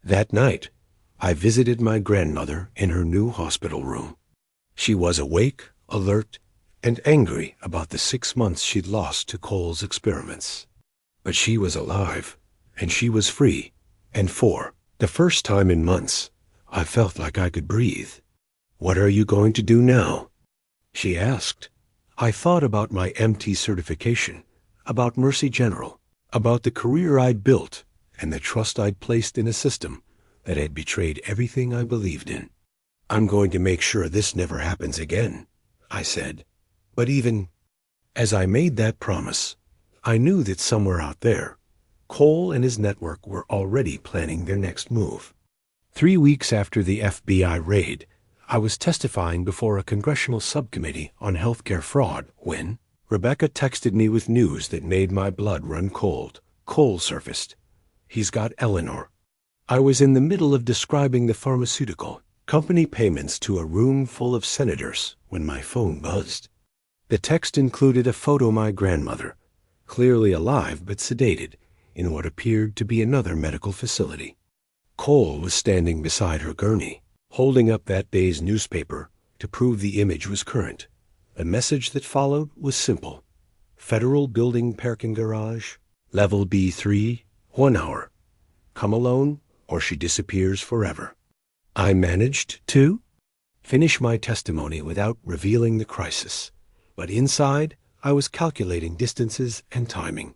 Speaker 1: That night, I visited my grandmother in her new hospital room. She was awake, alert, and angry about the 6 months she'd lost to Cole's experiments. But she was alive, and she was free, and for the first time in months, I felt like I could breathe. "What are you going to do now?" she asked. I thought about my EMT certification, about Mercy General, about the career I'd built, and the trust I'd placed in a system that had betrayed everything I believed in. "I'm going to make sure this never happens again," I said. But even as I made that promise, I knew that somewhere out there, Cole and his network were already planning their next move. 3 weeks after the FBI raid, I was testifying before a congressional subcommittee on healthcare fraud when Rebecca texted me with news that made my blood run cold. Cole surfaced. "He's got Eleanor." I was in the middle of describing the pharmaceutical company payments to a room full of senators when my phone buzzed. The text included a photo of my grandmother, clearly alive but sedated, in what appeared to be another medical facility. Cole was standing beside her gurney, holding up that day's newspaper to prove the image was current. The message that followed was simple. "Federal Building Parking Garage, Level B3, 1 hour. Come alone or she disappears forever." I managed to finish my testimony without revealing the crisis, but inside I was calculating distances and timing.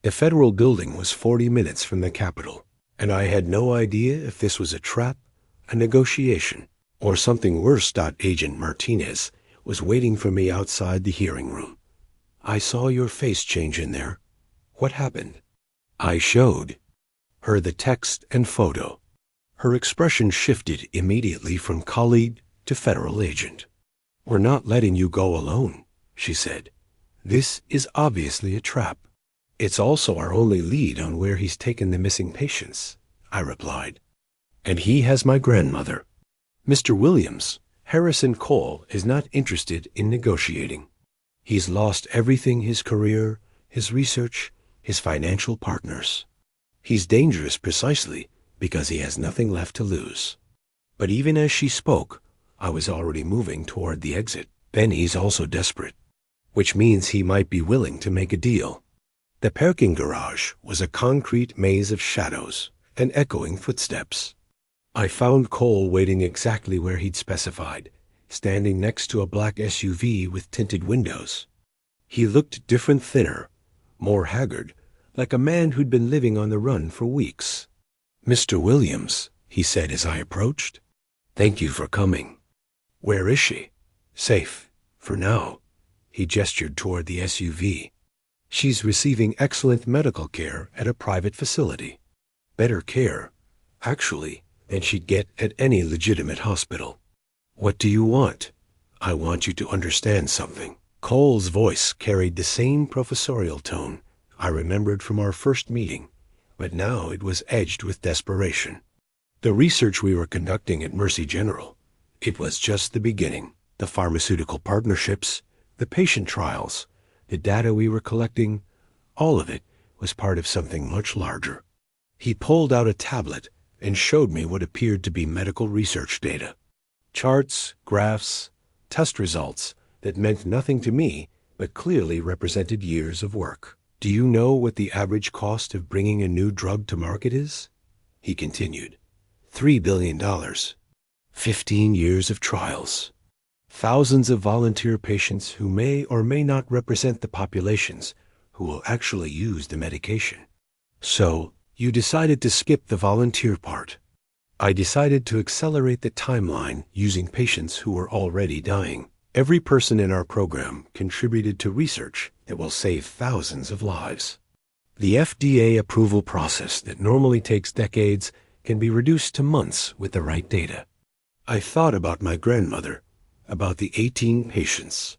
Speaker 1: The federal building was 40 minutes from the Capitol, and I had no idea if this was a trap, a negotiation, or something worse. Agent Martinez was waiting for me outside the hearing room. "I saw your face change in there. What happened?" I showed her the text and photo. Her expression shifted immediately from colleague to federal agent. "We're not letting you go alone," she said. "This is obviously a trap." "It's also our only lead on where he's taken the missing patients," I replied. "And he has my grandmother. Mr. Williams, Harrison Cole is not interested in negotiating. He's lost everything: his career, his research, his financial partners. He's dangerous precisely because he has nothing left to lose." But even as she spoke, I was already moving toward the exit. "Then he's also desperate, which means he might be willing to make a deal." The parking garage was a concrete maze of shadows and echoing footsteps. I found Cole waiting exactly where he'd specified, standing next to a black SUV with tinted windows. He looked different, thinner, more haggard, like a man who'd been living on the run for weeks. "Mr. Williams," he said as I approached. "Thank you for coming." "Where is she?" "Safe, for now." He gestured toward the SUV. "She's receiving excellent medical care at a private facility. Better care, actually, than she'd get at any legitimate hospital." "What do you want?" "I want you to understand something." Cole's voice carried the same professorial tone I remembered from our first meeting, but now it was edged with desperation. The research we were conducting at Mercy General, it was just the beginning. The pharmaceutical partnerships, the patient trials, the data we were collecting, all of it was part of something much larger. He pulled out a tablet and showed me what appeared to be medical research data. Charts, graphs, test results that meant nothing to me but clearly represented years of work. Do you know what the average cost of bringing a new drug to market is? He continued. $3 billion. 15 years of trials. Thousands of volunteer patients who may or may not represent the populations who will actually use the medication. So, you decided to skip the volunteer part. I decided to accelerate the timeline using patients who were already dying. Every person in our program contributed to research that will save thousands of lives. The FDA approval process that normally takes decades can be reduced to months with the right data. I thought about my grandmother, about the 18 patients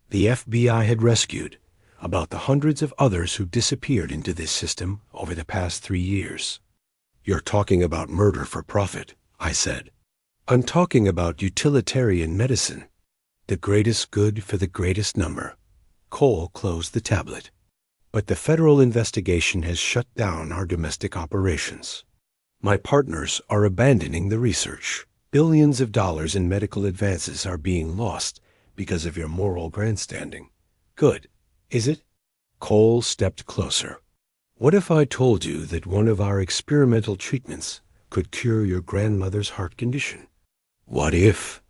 Speaker 1: the FBI had rescued, about the hundreds of others who disappeared into this system over the past 3 years. You're talking about murder for profit, I said. I'm talking about utilitarian medicine. The greatest good for the greatest number. Cole closed the tablet. But the federal investigation has shut down our domestic operations. My partners are abandoning the research. Billions of dollars in medical advances are being lost because of your moral grandstanding. Good, is it? Cole stepped closer. What if I told you that one of our experimental treatments could cure your grandmother's heart condition? What if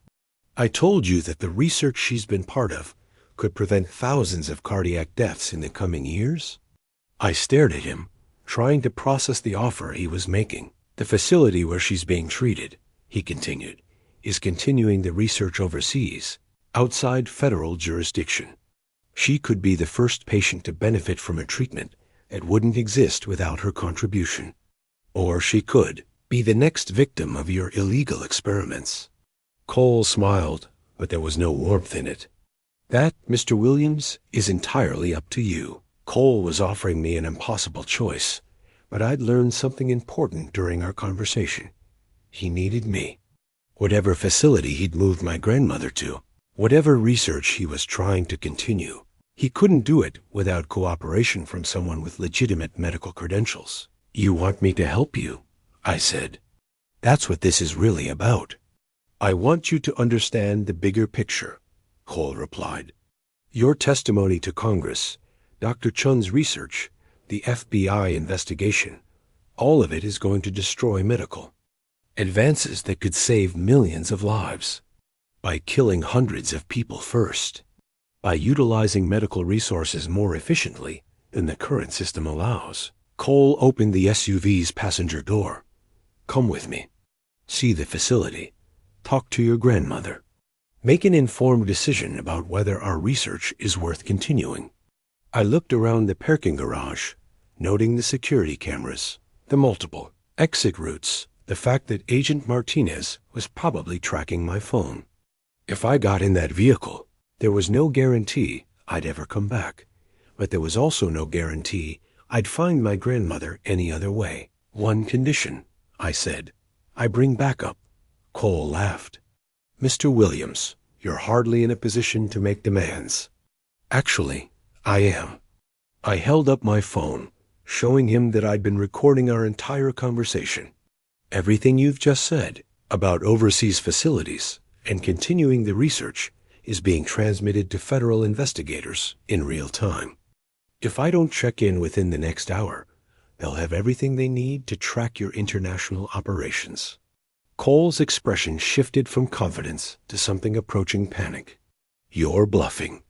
Speaker 1: I told you that the research she's been part of could prevent thousands of cardiac deaths in the coming years? I stared at him, trying to process the offer he was making. The facility where she's being treated, he continued, is continuing the research overseas, outside federal jurisdiction. She could be the first patient to benefit from a treatment that wouldn't exist without her contribution. Or she could be the next victim of your illegal experiments. Cole smiled, but there was no warmth in it. That, Mr. Williams, is entirely up to you. Cole was offering me an impossible choice, but I'd learned something important during our conversation. He needed me. Whatever facility he'd moved my grandmother to, whatever research he was trying to continue, he couldn't do it without cooperation from someone with legitimate medical credentials. You want me to help you, I said. That's what this is really about. I want you to understand the bigger picture, Cole replied. Your testimony to Congress, Dr. Chun's research, the FBI investigation, all of it is going to destroy medical. Advances that could save millions of lives. By killing hundreds of people first. By utilizing medical resources more efficiently than the current system allows. Cole opened the SUV's passenger door. Come with me. See the facility. Talk to your grandmother. Make an informed decision about whether our research is worth continuing. I looked around the parking garage, noting the security cameras, the multiple exit routes, the fact that Agent Martinez was probably tracking my phone. If I got in that vehicle, there was no guarantee I'd ever come back, but there was also no guarantee I'd find my grandmother any other way. One condition, I said. I bring backup. Cole laughed. Mr. Williams, you're hardly in a position to make demands. Actually, I am. I held up my phone, showing him that I'd been recording our entire conversation. Everything you've just said about overseas facilities and continuing the research is being transmitted to federal investigators in real time. If I don't check in within the next hour, they'll have everything they need to track your international operations. Cole's expression shifted from confidence to something approaching panic. You're bluffing.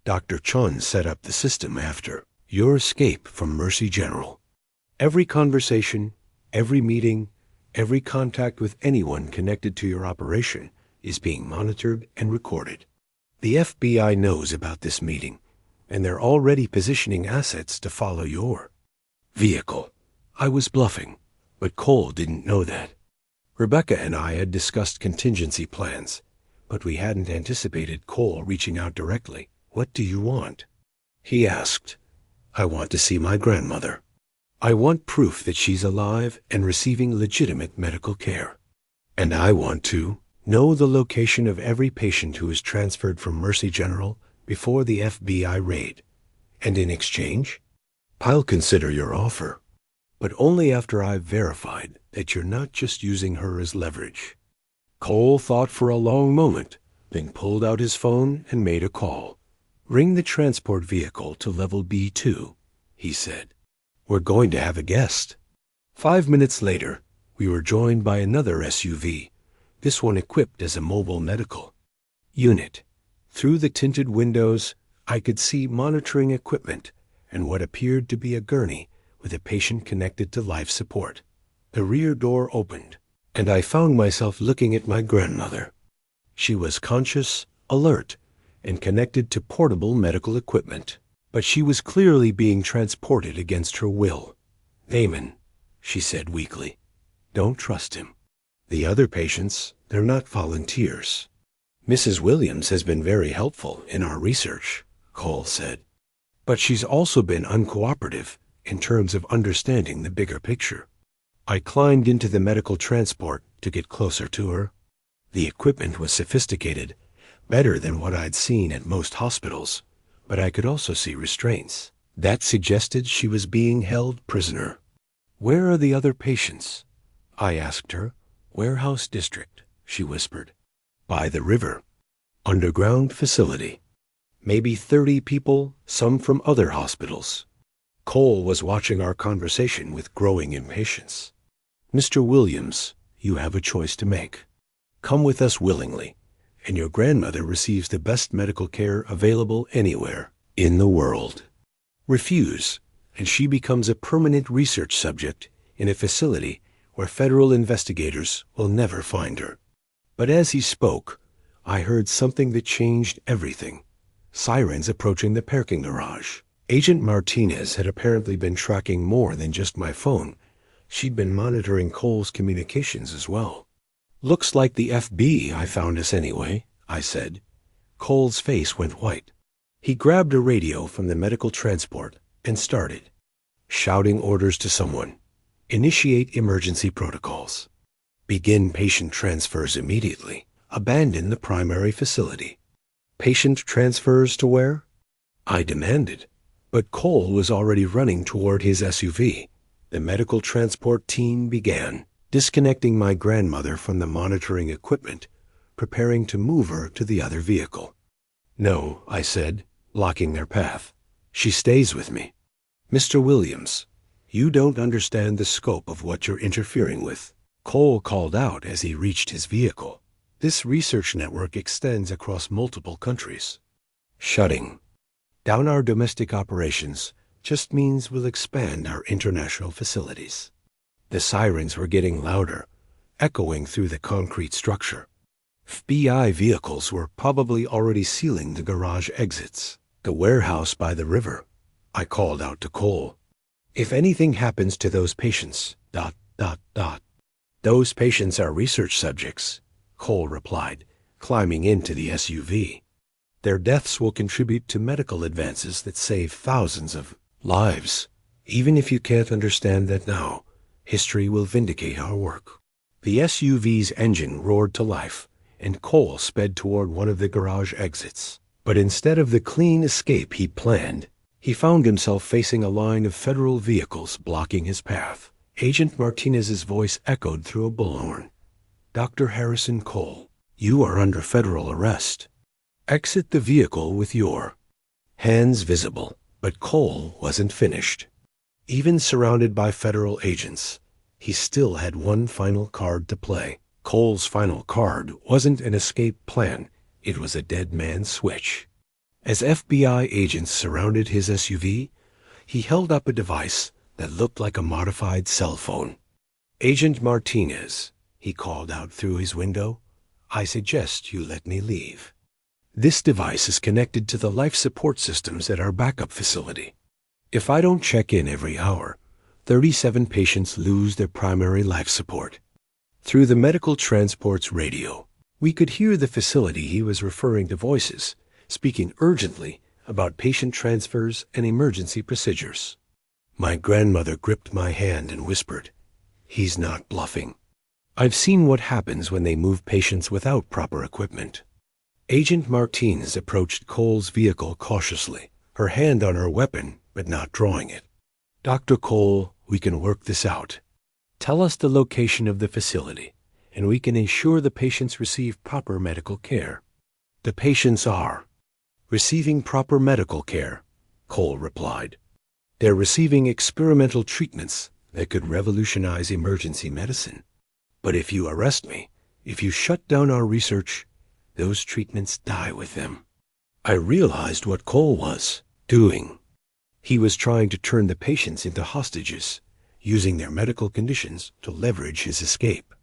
Speaker 1: Dr. Chun set up the system after your escape from Mercy General. Every conversation, every meeting, every contact with anyone connected to your operation is being monitored and recorded. The FBI knows about this meeting, and they're already positioning assets to follow your vehicle. I was bluffing, but Cole didn't know that. Rebecca and I had discussed contingency plans, but we hadn't anticipated Cole reaching out directly. What do you want? He asked. I want to see my grandmother. I want proof that she's alive and receiving legitimate medical care. And I want to know the location of every patient who is transferred from Mercy General before the FBI raid. And in exchange, I'll consider your offer, but only after I've verified that you're not just using her as leverage. Cole thought for a long moment, then pulled out his phone and made a call. Ring the transport vehicle to level B2. he said. "We're going to have a guest." 5 minutes later, we were joined by another SUV, this one equipped as a mobile medical unit. Through the tinted windows, I could see monitoring equipment and what appeared to be a gurney with a patient connected to life support. The rear door opened, and I found myself looking at my grandmother. She was conscious, alert, and connected to portable medical equipment, but she was clearly being transported against her will. "Damon," she said weakly, "don't trust him. The other patients, they're not volunteers." "Mrs. Williams has been very helpful in our research," Cole said, "but she's also been uncooperative in terms of understanding the bigger picture." I climbed into the medical transport to get closer to her. The equipment was sophisticated, better than what I'd seen at most hospitals, but I could also see restraints. That suggested she was being held prisoner. "Where are the other patients?" I asked her. "Warehouse District," she whispered. "By the river. Underground facility. Maybe 30 people, some from other hospitals." Cole was watching our conversation with growing impatience. "Mr. Williams, you have a choice to make. Come with us willingly, and your grandmother receives the best medical care available anywhere in the world. Refuse, and she becomes a permanent research subject in a facility where federal investigators will never find her." But as he spoke, I heard something that changed everything. Sirens approaching the parking garage. Agent Martinez had apparently been tracking more than just my phone. She'd been monitoring Cole's communications as well. "Looks like the FBI found us anyway," I said. Cole's face went white. He grabbed a radio from the medical transport and started shouting orders to someone. "Initiate emergency protocols. Begin patient transfers immediately. Abandon the primary facility." "Patient transfers to where?" I demanded, but Cole was already running toward his SUV. The medical transport team began disconnecting my grandmother from the monitoring equipment, preparing to move her to the other vehicle. "No," I said, blocking their path. "She stays with me." "Mr. Williams, you don't understand the scope of what you're interfering with," Cole called out as he reached his vehicle. "This research network extends across multiple countries. Shutting down our domestic operations just means we'll expand our international facilities." The sirens were getting louder, echoing through the concrete structure. FBI vehicles were probably already sealing the garage exits. "The warehouse by the river," I called out to Cole. "If anything happens to those patients, ... "Those patients are research subjects," Cole replied, climbing into the SUV. "Their deaths will contribute to medical advances that save thousands of lives. Even if you can't understand that now, history will vindicate our work." The SUV's engine roared to life, and Cole sped toward one of the garage exits. But instead of the clean escape he planned, he found himself facing a line of federal vehicles blocking his path. Agent Martinez's voice echoed through a bullhorn. "Dr. Harrison Cole, you are under federal arrest. Exit the vehicle with your hands visible." But Cole wasn't finished. Even surrounded by federal agents, he still had one final card to play. Cole's final card wasn't an escape plan. It was a dead man's switch. As FBI agents surrounded his SUV, he held up a device that looked like a modified cell phone. "Agent Martinez," he called out through his window, "I suggest you let me leave. This device is connected to the life support systems at our backup facility. If I don't check in every hour, 37 patients lose their primary life support." Through the medical transport's radio, we could hear the facility he was referring to voices, speaking urgently about patient transfers and emergency procedures. My grandmother gripped my hand and whispered, "He's not bluffing. I've seen what happens when they move patients without proper equipment." Agent Martinez approached Cole's vehicle cautiously, her hand on her weapon, but not drawing it. "Dr. Cole, we can work this out. Tell us the location of the facility, and we can ensure the patients receive proper medical care." "The patients are receiving proper medical care," Cole replied. They're receiving experimental treatments that could revolutionize emergency medicine. But if you arrest me, if you shut down our research, those treatments die with them." I realized what Cole was doing. He was trying to turn the patients into hostages, using their medical conditions to leverage his escape.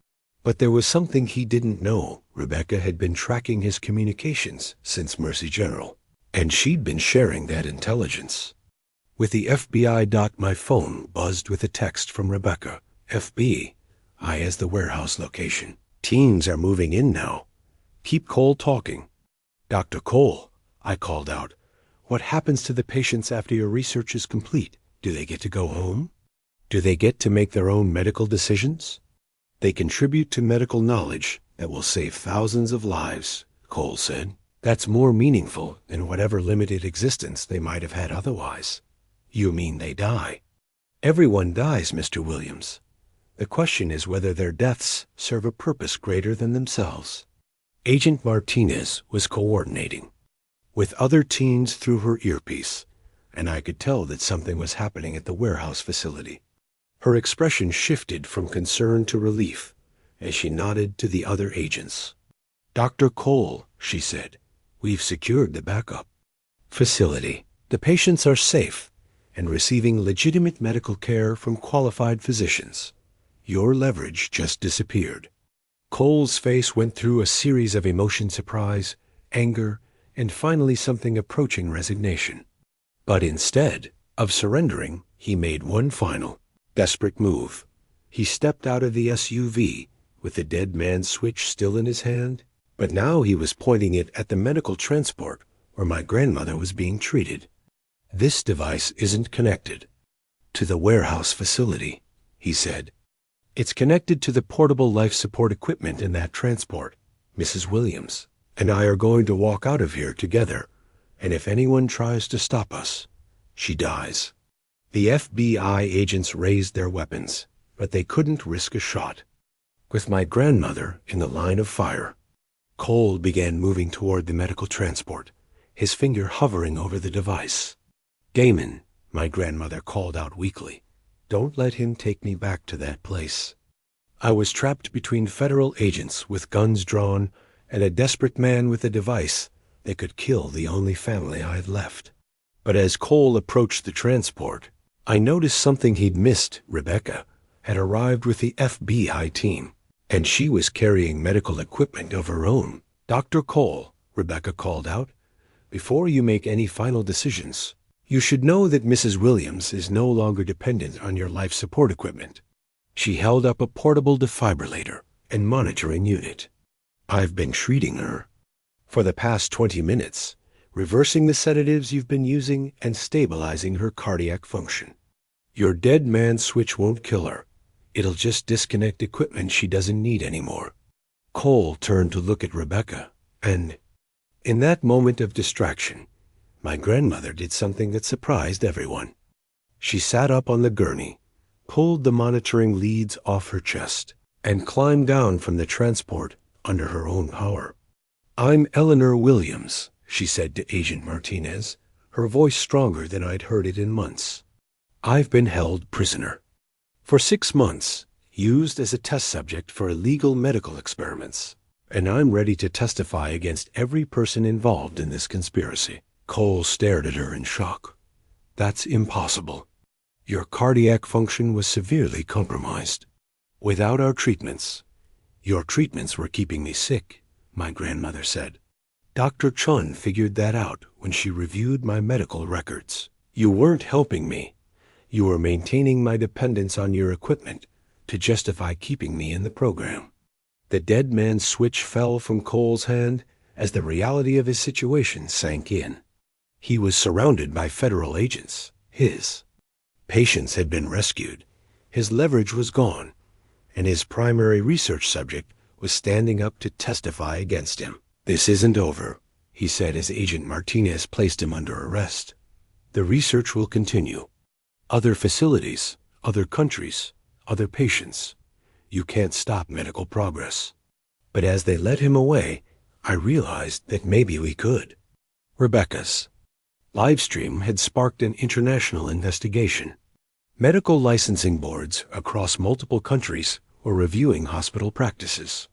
Speaker 1: But there was something he didn't know. Rebecca had been tracking his communications since Mercy General, and she'd been sharing that intelligence. With the FBI. My phone buzzed with a text from Rebecca. "FBI has the warehouse location. Teams are moving in now. Keep Cole talking." "Dr. Cole," I called out, "what happens to the patients after your research is complete? Do they get to go home? Do they get to make their own medical decisions?" "They contribute to medical knowledge that will save thousands of lives," Cole said. "That's more meaningful than whatever limited existence they might have had otherwise." "You mean they die?" "Everyone dies, Mr. Williams. The question is whether their deaths serve a purpose greater than themselves." Agent Martinez was coordinating with other teens through her earpiece, and I could tell that something was happening at the warehouse facility. Her expression shifted from concern to relief as she nodded to the other agents. "Dr. Cole," she said, "we've secured the backup facility. The patients are safe and receiving legitimate medical care from qualified physicians. Your leverage just disappeared." Cole's face went through a series of emotions: surprise, anger, and finally something approaching resignation. But instead of surrendering, he made one final, desperate move. He stepped out of the SUV with the dead man's switch still in his hand, but now he was pointing it at the medical transport where my grandmother was being treated. "This device isn't connected to the warehouse facility," he said. "It's connected to the portable life support equipment in that transport. Mrs. Williams and I are going to walk out of here together, and if anyone tries to stop us, she dies." The FBI agents raised their weapons, but they couldn't risk a shot. With my grandmother in the line of fire, Cole began moving toward the medical transport, his finger hovering over the device. "Damon," my grandmother called out weakly, "don't let him take me back to that place." I was trapped between federal agents with guns drawn and a desperate man with a device that could kill the only family I had left. But as Cole approached the transport, I noticed something he'd missed. Rebecca had arrived with the FBI team, and she was carrying medical equipment of her own. "Dr. Cole," Rebecca called out, "before you make any final decisions, you should know that Mrs. Williams is no longer dependent on your life support equipment." She held up a portable defibrillator and monitoring unit. "I've been treating her for the past 20 minutes, reversing the sedatives you've been using and stabilizing her cardiac function. Your dead man switch won't kill her. It'll just disconnect equipment she doesn't need anymore." Cole turned to look at Rebecca, and in that moment of distraction, my grandmother did something that surprised everyone. She sat up on the gurney, pulled the monitoring leads off her chest, and climbed down from the transport under her own power. "I'm Eleanor Williams," she said to Agent Martinez, her voice stronger than I'd heard it in months. "I've been held prisoner for 6 months, used as a test subject for illegal medical experiments, and I'm ready to testify against every person involved in this conspiracy." Cole stared at her in shock. "That's impossible. Your cardiac function was severely compromised. Without our treatments, your treatments were keeping me sick," my grandmother said. "Dr. Chun figured that out when she reviewed my medical records. You weren't helping me. You were maintaining my dependence on your equipment to justify keeping me in the program." The dead man's switch fell from Cole's hand as the reality of his situation sank in. He was surrounded by federal agents. His patients had been rescued. His leverage was gone, and his primary research subject was standing up to testify against him. "This isn't over," he said as Agent Martinez placed him under arrest. "The research will continue. Other facilities, other countries, other patients. You can't stop medical progress." But as they led him away, I realized that maybe we could. Rebecca's Livestream had sparked an international investigation. Medical licensing boards across multiple countries were reviewing hospital practices.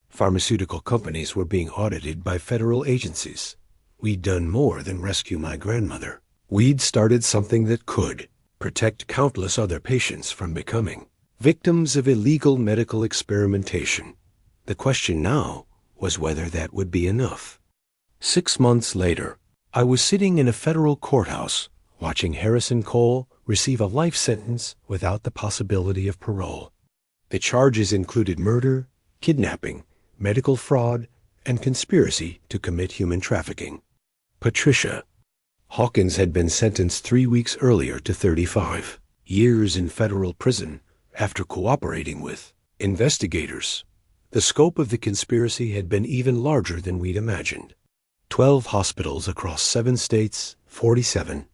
Speaker 1: Pharmaceutical companies were being audited by federal agencies. We'd done more than rescue my grandmother. We'd started something that could protect countless other patients from becoming victims of illegal medical experimentation. The question now was whether that would be enough. 6 months later, I was sitting in a federal courthouse watching Harrison Cole receive a life sentence without the possibility of parole. The charges included murder, kidnapping, medical fraud, and conspiracy to commit human trafficking. Patricia Hawkins had been sentenced 3 weeks earlier to 35 years in federal prison after cooperating with investigators. The scope of the conspiracy had been even larger than we'd imagined. 12 hospitals across 7 states, 47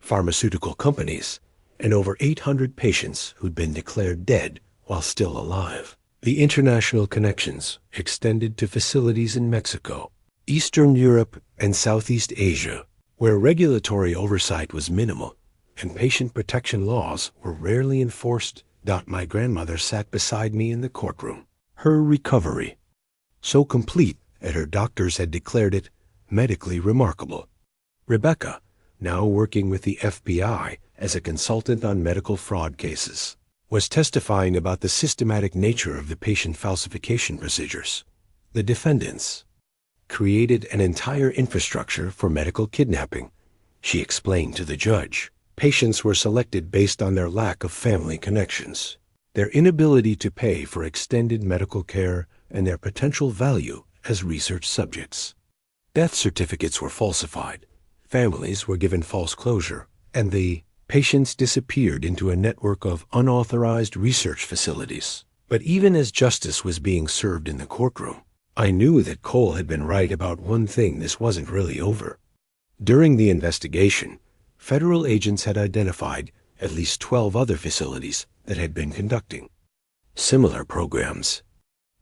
Speaker 1: pharmaceutical companies, and over 800 patients who'd been declared dead while still alive. The international connections extended to facilities in Mexico, Eastern Europe, and Southeast Asia, where regulatory oversight was minimal and patient protection laws were rarely enforced. My grandmother sat beside me in the courtroom. Her recovery, so complete that her doctors had declared it medically remarkable. Rebecca, now working with the FBI as a consultant on medical fraud cases, was testifying about the systematic nature of the patient falsification procedures. The defendants created an entire infrastructure for medical kidnapping. She explained to the judge, patients were selected based on their lack of family connections, their inability to pay for extended medical care, and their potential value as research subjects. Death certificates were falsified, families were given false closure, and the patients disappeared into a network of unauthorized research facilities. But even as justice was being served in the courtroom, I knew that Cole had been right about one thing: this wasn't really over. During the investigation, federal agents had identified at least 12 other facilities that had been conducting similar programs.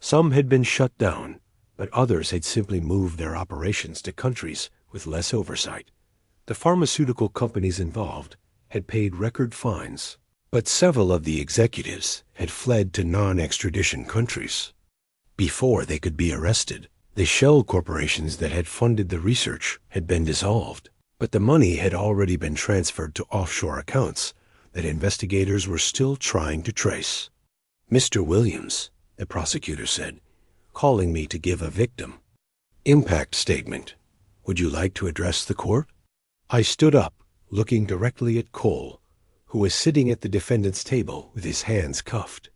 Speaker 1: Some had been shut down, but others had simply moved their operations to countries with less oversight. The pharmaceutical companies involved had paid record fines, but several of the executives had fled to non-extradition countries. Before they could be arrested, the shell corporations that had funded the research had been dissolved, but the money had already been transferred to offshore accounts that investigators were still trying to trace. "Mr. Williams," the prosecutor said, calling me to give a victim impact statement. "Would you like to address the court?" I stood up, looking directly at Cole, who was sitting at the defendant's table with his hands cuffed.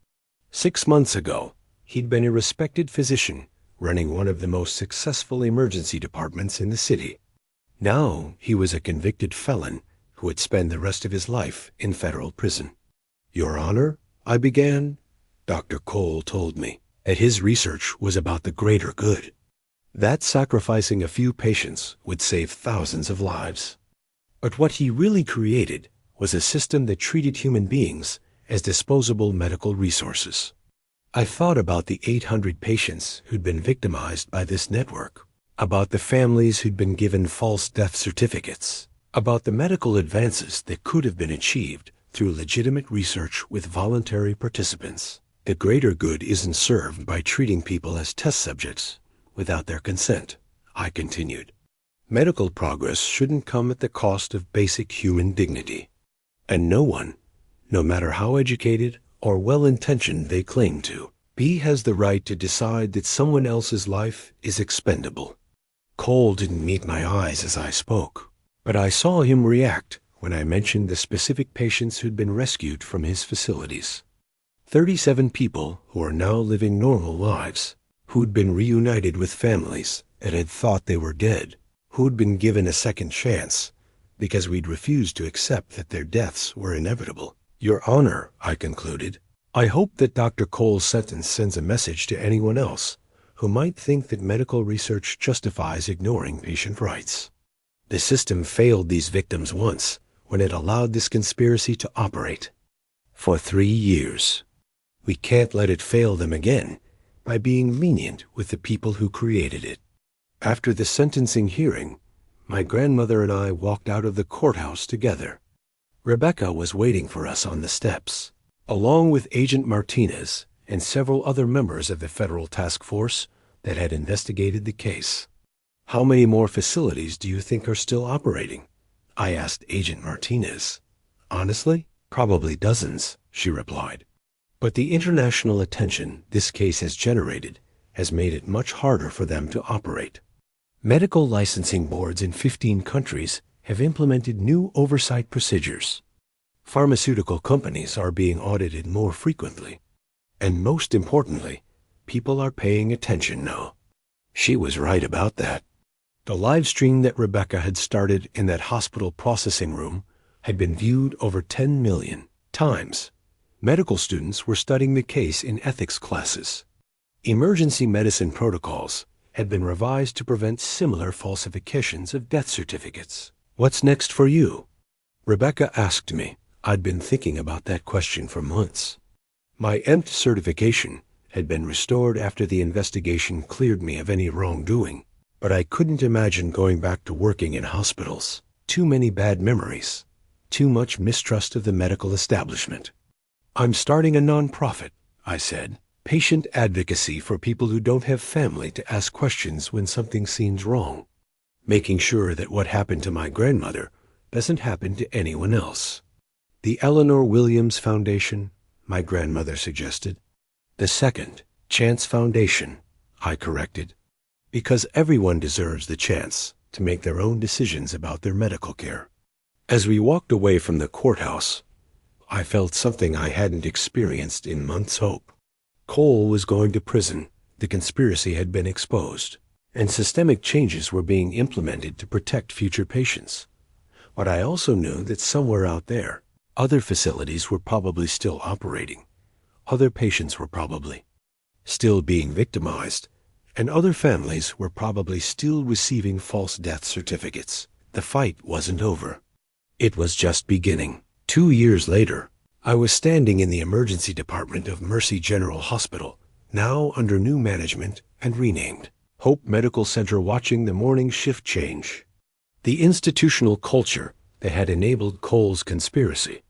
Speaker 1: 6 months ago, he'd been a respected physician running one of the most successful emergency departments in the city. Now he was a convicted felon who would spend the rest of his life in federal prison. "Your Honor," I began, Dr. Cole told me that his research was about the greater good, that sacrificing a few patients would save thousands of lives. But what he really created was a system that treated human beings as disposable medical resources. I thought about the 800 patients who'd been victimized by this network, about the families who'd been given false death certificates, about the medical advances that could have been achieved through legitimate research with voluntary participants. The greater good isn't served by treating people as test subjects without their consent, I continued. Medical progress shouldn't come at the cost of basic human dignity. And no one, no matter how educated or well-intentioned they claim to be, has the right to decide that someone else's life is expendable. Cole didn't meet my eyes as I spoke, but I saw him react when I mentioned the specific patients who'd been rescued from his facilities. 37 people who are now living normal lives, who'd been reunited with families that had thought they were dead, who'd been given a second chance because we'd refused to accept that their deaths were inevitable. Your Honor, I concluded, I hope that Dr. Cole's sentence sends a message to anyone else who might think that medical research justifies ignoring patient rights. The system failed these victims once when it allowed this conspiracy to operate. For 3 years. We can't let it fail them again by being lenient with the people who created it. After the sentencing hearing, my grandmother and I walked out of the courthouse together. Rebecca was waiting for us on the steps, along with Agent Martinez and several other members of the federal task force that had investigated the case. "How many more facilities do you think are still operating?" I asked Agent Martinez. "Honestly, probably dozens," she replied. "But the international attention this case has generated has made it much harder for them to operate. Medical licensing boards in 15 countries have implemented new oversight procedures. Pharmaceutical companies are being audited more frequently. And most importantly, people are paying attention now." She was right about that. The live stream that Rebecca had started in that hospital processing room had been viewed over 10 million times. Medical students were studying the case in ethics classes. Emergency medicine protocols had been revised to prevent similar falsifications of death certificates. "What's next for you?" Rebecca asked me. I'd been thinking about that question for months. My EMT certification had been restored after the investigation cleared me of any wrongdoing, but I couldn't imagine going back to working in hospitals. Too many bad memories. Too much mistrust of the medical establishment. "I'm starting a nonprofit," I said. "Patient advocacy for people who don't have family to ask questions when something seems wrong. Making sure that what happened to my grandmother doesn't happen to anyone else." "The Eleanor Williams Foundation," my grandmother suggested. "The Second Chance Foundation," I corrected. "Because everyone deserves the chance to make their own decisions about their medical care." As we walked away from the courthouse, I felt something I hadn't experienced in months. Hope. Cole was going to prison, the conspiracy had been exposed, and systemic changes were being implemented to protect future patients. But I also knew that somewhere out there, other facilities were probably still operating. Other patients were probably still being victimized, and other families were probably still receiving false death certificates. The fight wasn't over. It was just beginning. 2 years later, I was standing in the emergency department of Mercy General Hospital, now under new management and renamed Hope Medical Center, watching the morning shift change. The institutional culture that had enabled Cole's conspiracy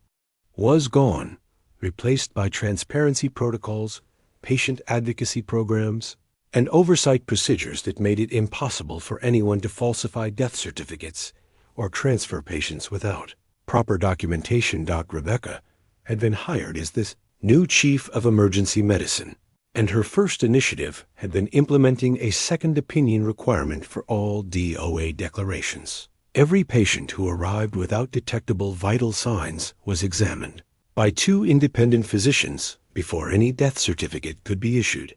Speaker 1: was gone, replaced by transparency protocols, patient advocacy programs, and oversight procedures that made it impossible for anyone to falsify death certificates or transfer patients without proper documentation. Rebecca had been hired as this new chief of emergency medicine, and her first initiative had been implementing a second opinion requirement for all DOA declarations. Every patient who arrived without detectable vital signs was examined by 2 independent physicians before any death certificate could be issued.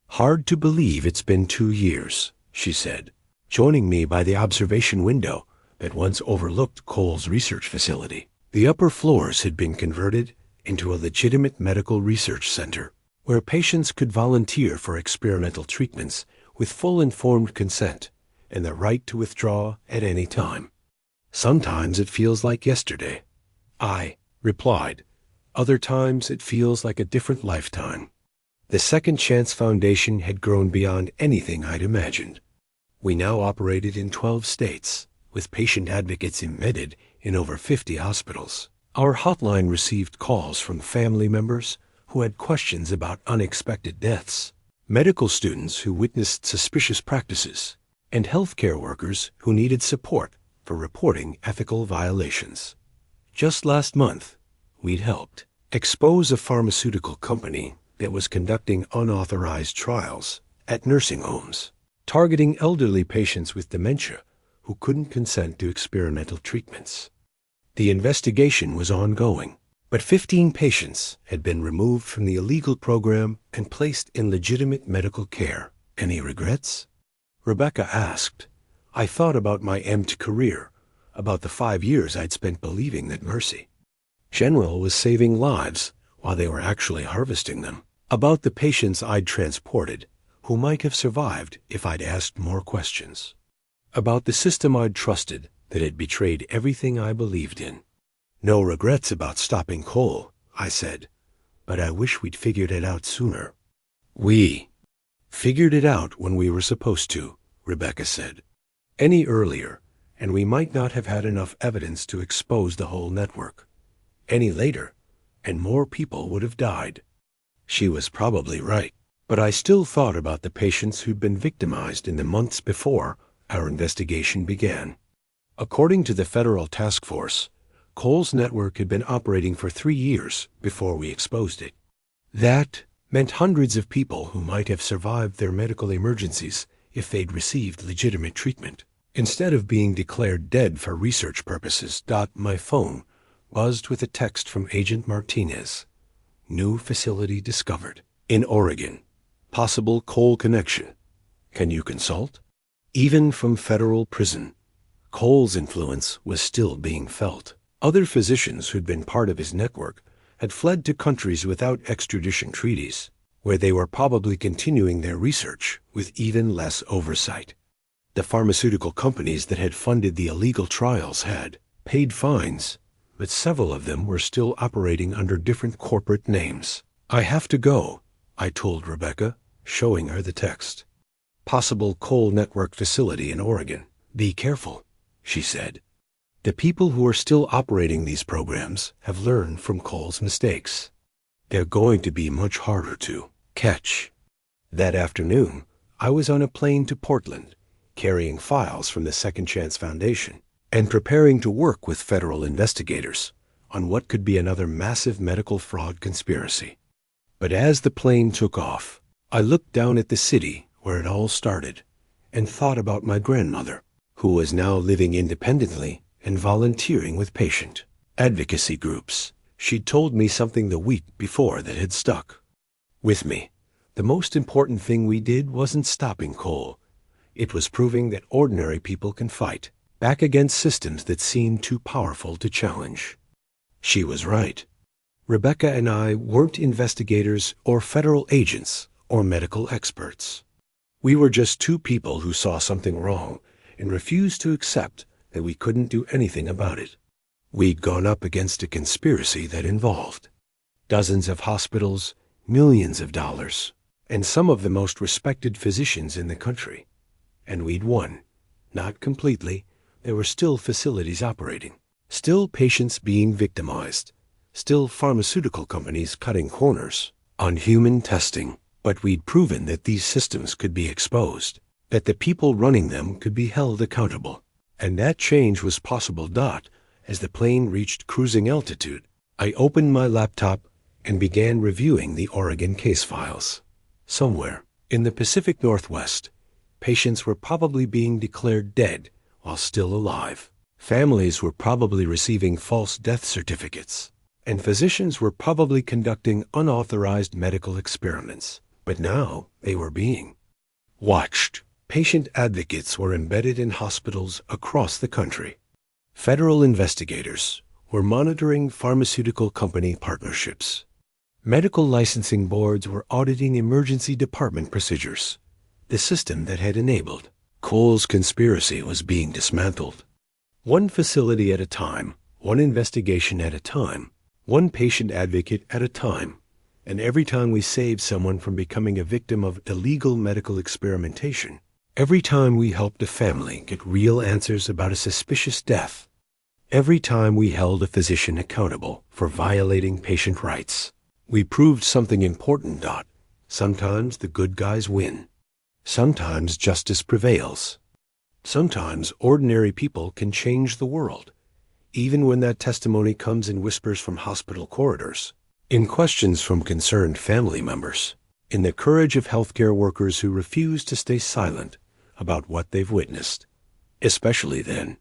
Speaker 1: "Hard to believe it's been 2 years," she said, joining me by the observation window that once overlooked Cole's research facility. The upper floors had been converted into a legitimate medical research center where patients could volunteer for experimental treatments with full informed consent and the right to withdraw at any time. "Sometimes it feels like yesterday," I replied. "Other times it feels like a different lifetime." The Second Chance Foundation had grown beyond anything I'd imagined. We now operated in 12 states, with patient advocates embedded in over 50 hospitals. Our hotline received calls from family members who had questions about unexpected deaths, medical students who witnessed suspicious practices, and healthcare workers who needed support for reporting ethical violations. Just last month, we'd helped expose a pharmaceutical company that was conducting unauthorized trials at nursing homes, targeting elderly patients with dementia who couldn't consent to experimental treatments. The investigation was ongoing, but 15 patients had been removed from the illegal program and placed in legitimate medical care. "Any regrets?" Rebecca asked. I thought about my EMT career, about the 5 years I'd spent believing that Mercy General was saving lives while they were actually harvesting them, about the patients I'd transported who might have survived if I'd asked more questions, about the system I'd trusted that had betrayed everything I believed in. "No regrets about stopping Cole," I said, "but I wish we'd figured it out sooner." "We figured it out when we were supposed to," Rebecca said. "Any earlier, and we might not have had enough evidence to expose the whole network. Any later, and more people would have died. She was probably right, but I still thought about the patients who'd been victimized in the months before our investigation began. According to the federal task force, Cole's network had been operating for 3 years before we exposed it. That meant hundreds of people who might have survived their medical emergencies if they'd received legitimate treatment. Instead of being declared dead for research purposes, my phone buzzed with a text from Agent Martinez. New facility discovered. In Oregon. Possible Cole connection. Can you consult? Even from federal prison, Cole's influence was still being felt. Other physicians who'd been part of his network had fled to countries without extradition treaties, where they were probably continuing their research with even less oversight. The pharmaceutical companies that had funded the illegal trials had paid fines, but several of them were still operating under different corporate names. I have to go, I told Rebecca, showing her the text. Possible Cole network facility in Oregon. Be careful, she said. The people who are still operating these programs have learned from Cole's mistakes. They're going to be much harder to catch. That afternoon, I was on a plane to Portland, carrying files from the Second Chance Foundation and preparing to work with federal investigators on what could be another massive medical fraud conspiracy. But as the plane took off, I looked down at the city where it all started and thought about my grandmother, who was now living independently and volunteering with patient advocacy groups. She'd told me something the week before that had stuck with me. The most important thing we did wasn't stopping Cole. It was proving that ordinary people can fight back against systems that seemed too powerful to challenge. She was right. Rebecca and I weren't investigators or federal agents or medical experts. We were just two people who saw something wrong and refused to accept that we couldn't do anything about it. We'd gone up against a conspiracy that involved dozens of hospitals, millions of dollars, and some of the most respected physicians in the country. And we'd won. Not completely. There were still facilities operating, still patients being victimized, still pharmaceutical companies cutting corners on human testing. But we'd proven that these systems could be exposed, that the people running them could be held accountable. And that change was possible. As the plane reached cruising altitude, I opened my laptop and began reviewing the Oregon case files. Somewhere in the Pacific Northwest, patients were probably being declared dead while still alive. Families were probably receiving false death certificates, and physicians were probably conducting unauthorized medical experiments. But now they were being watched. Patient advocates were embedded in hospitals across the country. Federal investigators were monitoring pharmaceutical company partnerships. Medical licensing boards were auditing emergency department procedures. The system that had enabled Cole's conspiracy was being dismantled. One facility at a time, one investigation at a time, one patient advocate at a time. And every time we saved someone from becoming a victim of illegal medical experimentation, every time we helped a family get real answers about a suspicious death, every time we held a physician accountable for violating patient rights, we proved something important. Sometimes the good guys win. Sometimes justice prevails. Sometimes ordinary people can change the world, even when that testimony comes in whispers from hospital corridors, in questions from concerned family members, in the courage of healthcare workers who refuse to stay silent about what they've witnessed, especially then